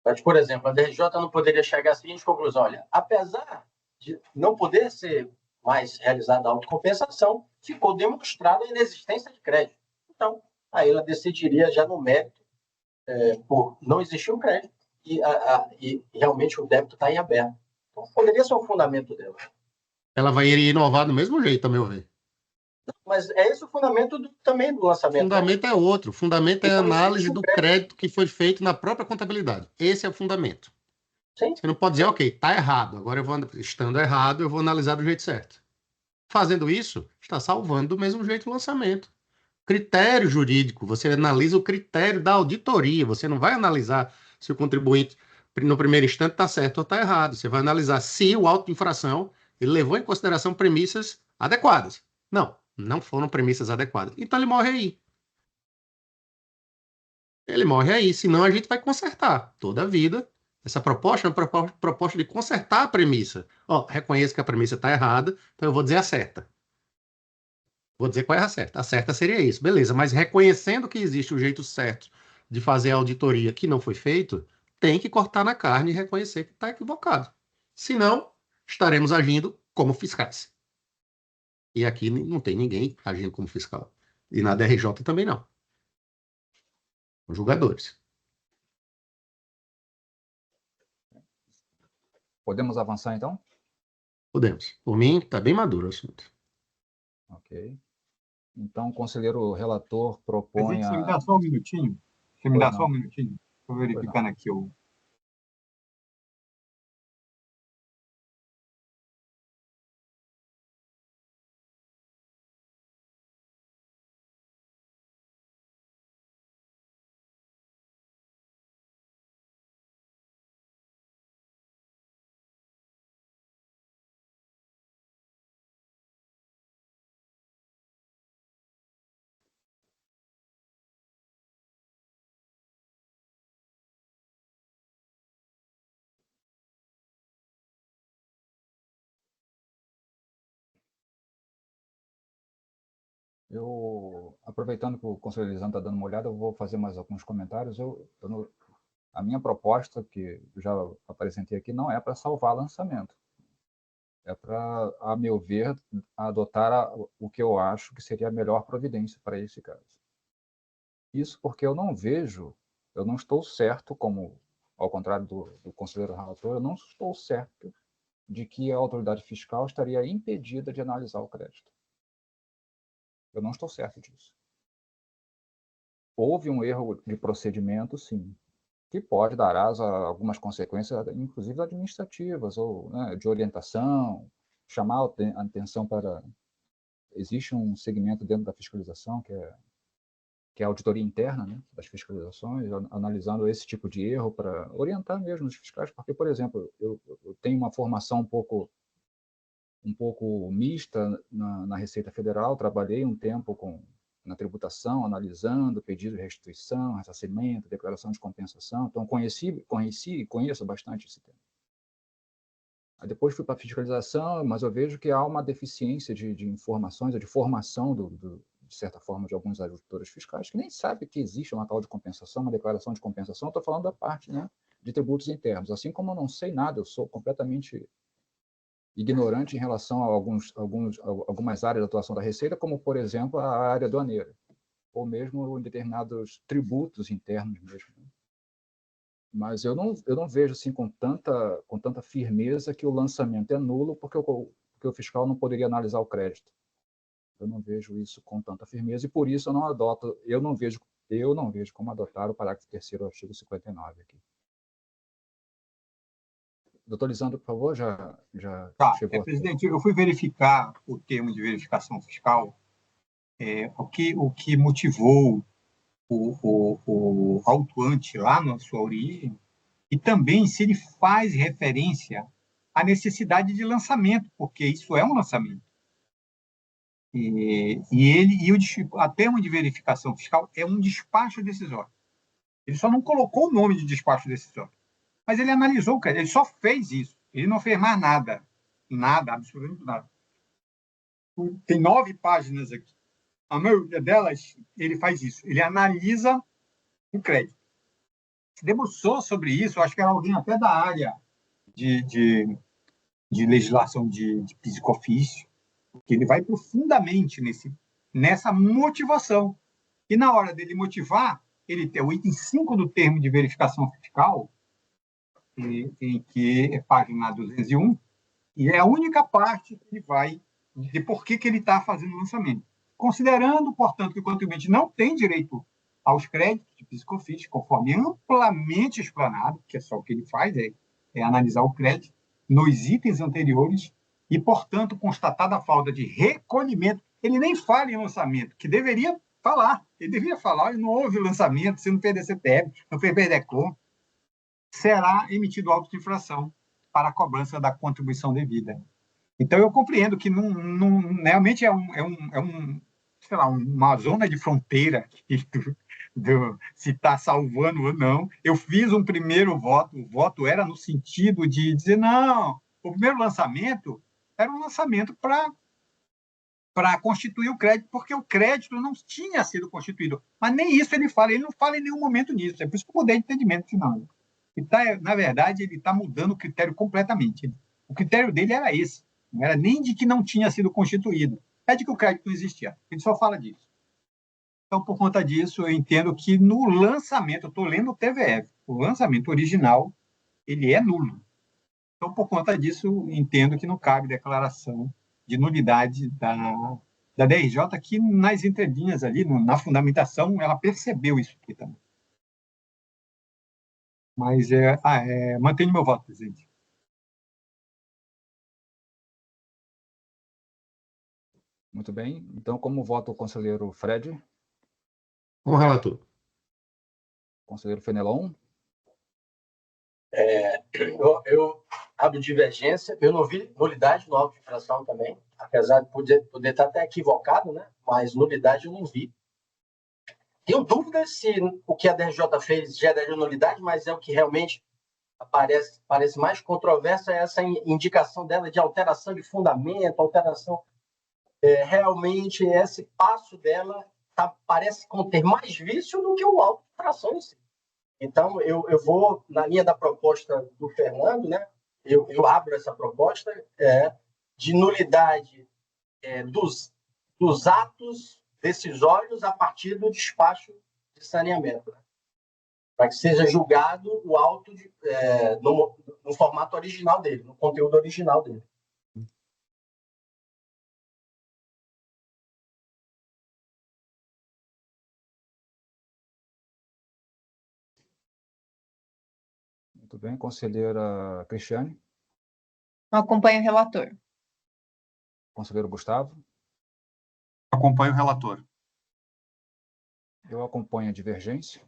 Mas, por exemplo, a DRJ não poderia chegar à seguinte conclusão: olha, apesar de não poder ser mais realizada a autocompensação, ficou demonstrada a inexistência de crédito. Então, aí ela decidiria já no mérito por não existir um crédito e realmente o débito está em aberto. Então, poderia ser o fundamento dela. Ela vai inovar do mesmo jeito, a meu ver. Mas é esse o fundamento também do lançamento. O fundamento é outro. O fundamento é a Então, análise do crédito que foi feito na própria contabilidade. Esse é o fundamento. Sim. Você não pode dizer, ok, está errado. Agora, estando errado, eu vou analisar do jeito certo. Fazendo isso, está salvando do mesmo jeito o lançamento. Critério jurídico, você analisa o critério da auditoria. Você não vai analisar se o contribuinte, no primeiro instante, está certo ou está errado. Você vai analisar se o auto de infração ele levou em consideração premissas adequadas. Não foram premissas adequadas. Então ele morre aí. Ele morre aí, senão a gente vai consertar toda a vida. Essa proposta é uma proposta de consertar a premissa. Reconheço que a premissa está errada, então eu vou dizer a certa. Vou dizer qual é a certa. A certa seria isso, beleza. Mas reconhecendo que existe o jeito certo de fazer a auditoria que não foi feito, tem que cortar na carne e reconhecer que está equivocado. Senão, estaremos agindo como fiscais. E aqui não tem ninguém agindo como fiscal. E na DRJ também não. Os julgadores. Podemos avançar, então? Podemos. Por mim, está bem maduro o assunto. Ok. Então, o conselheiro relator propõe Presidente, você me dá a... só um minutinho? Você me Pois dá só não. um minutinho? Estou Pois verificando aqui o... Aproveitando que o conselheiro Lisandro está dando uma olhada, eu vou fazer mais alguns comentários. A minha proposta, que eu já apresentei aqui, não é para salvar lançamento. É para, a meu ver, adotar o que eu acho que seria a melhor providência para esse caso. Isso porque eu não estou certo, como, ao contrário do conselheiro relator, eu não estou certo de que a autoridade fiscal estaria impedida de analisar o crédito. Eu não estou certo disso. Houve um erro de procedimento, sim, que pode dar asa a algumas consequências, inclusive administrativas, ou, né, de orientação, chamar a atenção para... Existe um segmento dentro da fiscalização, que é a auditoria interna, né, das fiscalizações, analisando esse tipo de erro para orientar mesmo os fiscais, porque, por exemplo, eu tenho uma formação um pouco mista na Receita Federal, trabalhei um tempo na tributação, analisando pedido de restituição, ressarcimento, declaração de compensação, então conheci e conheço bastante esse tema. Aí depois fui para a fiscalização, mas eu vejo que há uma deficiência de informações, de formação, de certa forma, de alguns auditores fiscais, que nem sabem que existe uma tal de compensação, uma declaração de compensação. Estou falando da parte, né, de tributos internos. Assim como eu não sei nada, eu sou completamente ignorante em relação a algumas áreas de atuação da Receita, como, por exemplo, a área aduaneira, ou mesmo em determinados tributos internos mesmo. Mas eu não vejo assim com tanta firmeza que o lançamento é nulo porque o fiscal não poderia analisar o crédito. Eu não vejo isso com tanta firmeza e por isso eu não vejo como adotar o parágrafo 3º do artigo 59 aqui. Doutor Lisandro, por favor, já chegou. Presidente, eu fui verificar o termo de verificação fiscal, o que motivou o autuante lá na sua origem, e também se ele faz referência à necessidade de lançamento, porque isso é um lançamento. A termo de verificação fiscal é um despacho decisório. Ele só não colocou o nome de despacho decisório, mas ele analisou o crédito, ele só fez isso. Ele não fez mais nada. Nada, absolutamente nada. Tem 9 páginas aqui. A maioria delas, ele faz isso. Ele analisa o crédito. Se debruçou sobre isso, acho que era alguém até da área de legislação de PIS e COFINS, que ele vai profundamente nessa motivação. E na hora dele motivar, ele tem o item 5 do termo de verificação fiscal, em que é página 201, e é a única parte que ele vai de por que ele está fazendo o lançamento. Considerando, portanto, que o contribuinte não tem direito aos créditos de PIS e COFINS, conforme amplamente explanado, que é só o que ele faz, é analisar o crédito nos itens anteriores, e, portanto, constatada a falta de recolhimento, ele nem fala em lançamento, que deveria falar. Ele deveria falar, não houve lançamento, se não fez DCTF, não fez PDECOM, será emitido auto de infração para a cobrança da contribuição devida. Então, eu compreendo que realmente sei lá, uma zona de fronteira se está salvando ou não. Eu fiz um primeiro voto, o voto era no sentido de dizer, não, o primeiro lançamento era um lançamento para constituir o crédito, porque o crédito não tinha sido constituído. Mas nem isso ele não fala em nenhum momento nisso. É por isso que eu mudei de entendimento final. Na verdade, ele está mudando o critério completamente. O critério dele era esse. Não era nem de que não tinha sido constituído. É de que o crédito não existia. Ele só fala disso. Então, por conta disso, eu entendo que no lançamento, eu estou lendo o TVF, o lançamento original, ele é nulo. Então, por conta disso, entendo que não cabe declaração de nulidade da DRJ, que nas entrelinhas ali, na fundamentação, ela percebeu isso aqui também. Mas mantenho meu voto, presidente. Muito bem. Então, como vota o conselheiro Fred? Com o relator. Conselheiro Fenelon? Eu abro divergência. Eu não vi nulidade no auto de infração também, apesar de poder estar até equivocado, né? Mas nulidade eu não vi. Tenho dúvidas se o que a DRJ fez gera nulidade, mas é o que realmente parece mais controverso, é essa indicação dela de alteração de fundamento, alteração. Realmente, esse passo dela parece conter mais vício do que o auto de infração em si. Então, eu vou na linha da proposta do Fernando, né? Eu abro essa proposta de nulidade dos atos decisórios a partir do despacho de saneamento, né? Para que seja julgado o auto no formato original dele, no conteúdo original dele. Muito bem. Conselheira Cristiane? Acompanho o relator. Conselheiro Gustavo? Acompanho o relator. Eu acompanho a divergência.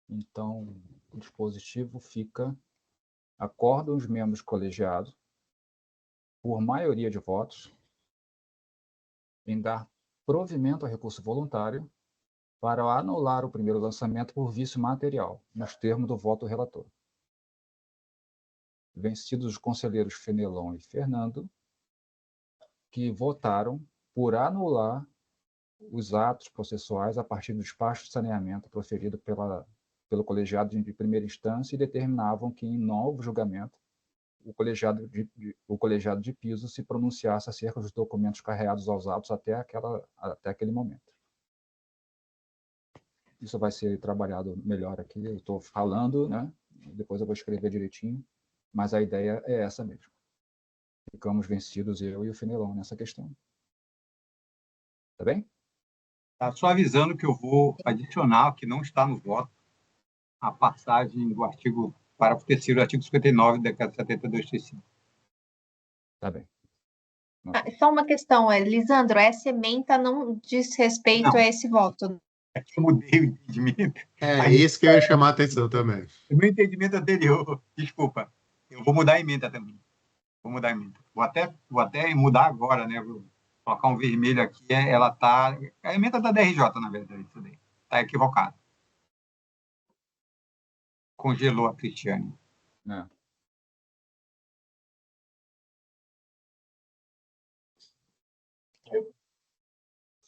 Então, o dispositivo fica: acordam os membros colegiados, por maioria de votos, em dar provimento ao recurso voluntário para anular o primeiro lançamento por vício material, nos termos do voto relator. Vencidos os conselheiros Fenelon e Fernando, que votaram por anular os atos processuais a partir do despacho de saneamento proferido pelo colegiado de primeira instância e determinavam que, em novo julgamento, o colegiado de piso se pronunciasse acerca dos documentos carreados aos autos até aquele momento. Isso vai ser trabalhado melhor aqui, eu estou falando, né? Depois eu vou escrever direitinho, mas a ideia é essa mesmo. Ficamos vencidos, eu e o Fenelon, nessa questão. Tá bem? Tá, só avisando que eu vou adicionar, que não está no voto, a passagem do artigo, parágrafo 3º do artigo 59 do decreto 72/35. Tá bem. Só uma questão, Lisandro, essa ementa não diz respeito a esse voto. Eu mudei o entendimento. Isso que eu ia chamar a atenção também. O meu entendimento anterior, desculpa, eu vou mudar a emenda também. Vou mudar a emenda. Vou até mudar agora, né? Vou colocar um vermelho aqui, ela tá... A emenda da DRJ, na verdade, isso daí. Tá equivocado. Congelou a Cristiane. É.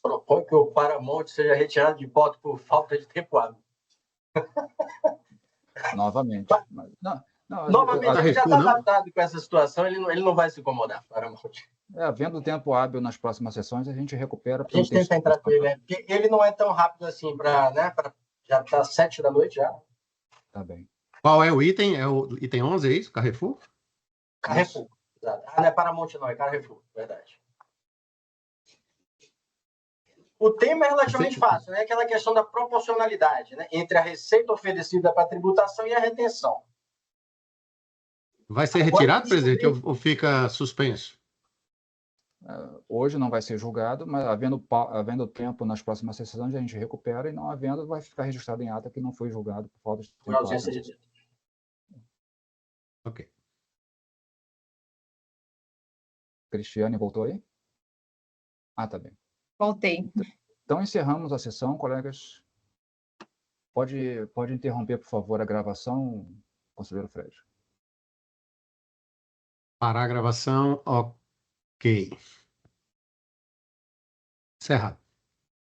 Propõe que o Paramount seja retirado de voto por falta de tempo hábil. Novamente. Novamente, ele já está adaptado com essa situação, ele não vai se incomodar, Paramount. Havendo tempo hábil nas próximas sessões, a gente recupera. A gente tenta entrar com ele, porque ele não é tão rápido assim já está 7 da noite já. Tá bem. Qual é o item? É o item 11, é isso? Carrefour? Carrefour, exato. Não é Paramount não, é Carrefour, verdade. O tema é relativamente fácil, né? Aquela questão da proporcionalidade, né? Entre a receita oferecida para a tributação e a retenção. Vai ser retirado, presidente, ou fica suspenso? Hoje não vai ser julgado, mas havendo tempo nas próximas sessões, a gente recupera, e não havendo, vai ficar registrado em ata que não foi julgado por falta de tempo. Por ausência de tempo. Ok. Cristiane, voltou aí? Tá bem. Voltei. Então, encerramos a sessão, colegas. Pode interromper, por favor, a gravação, conselheiro Fred. Parar a gravação, ok. Encerrado.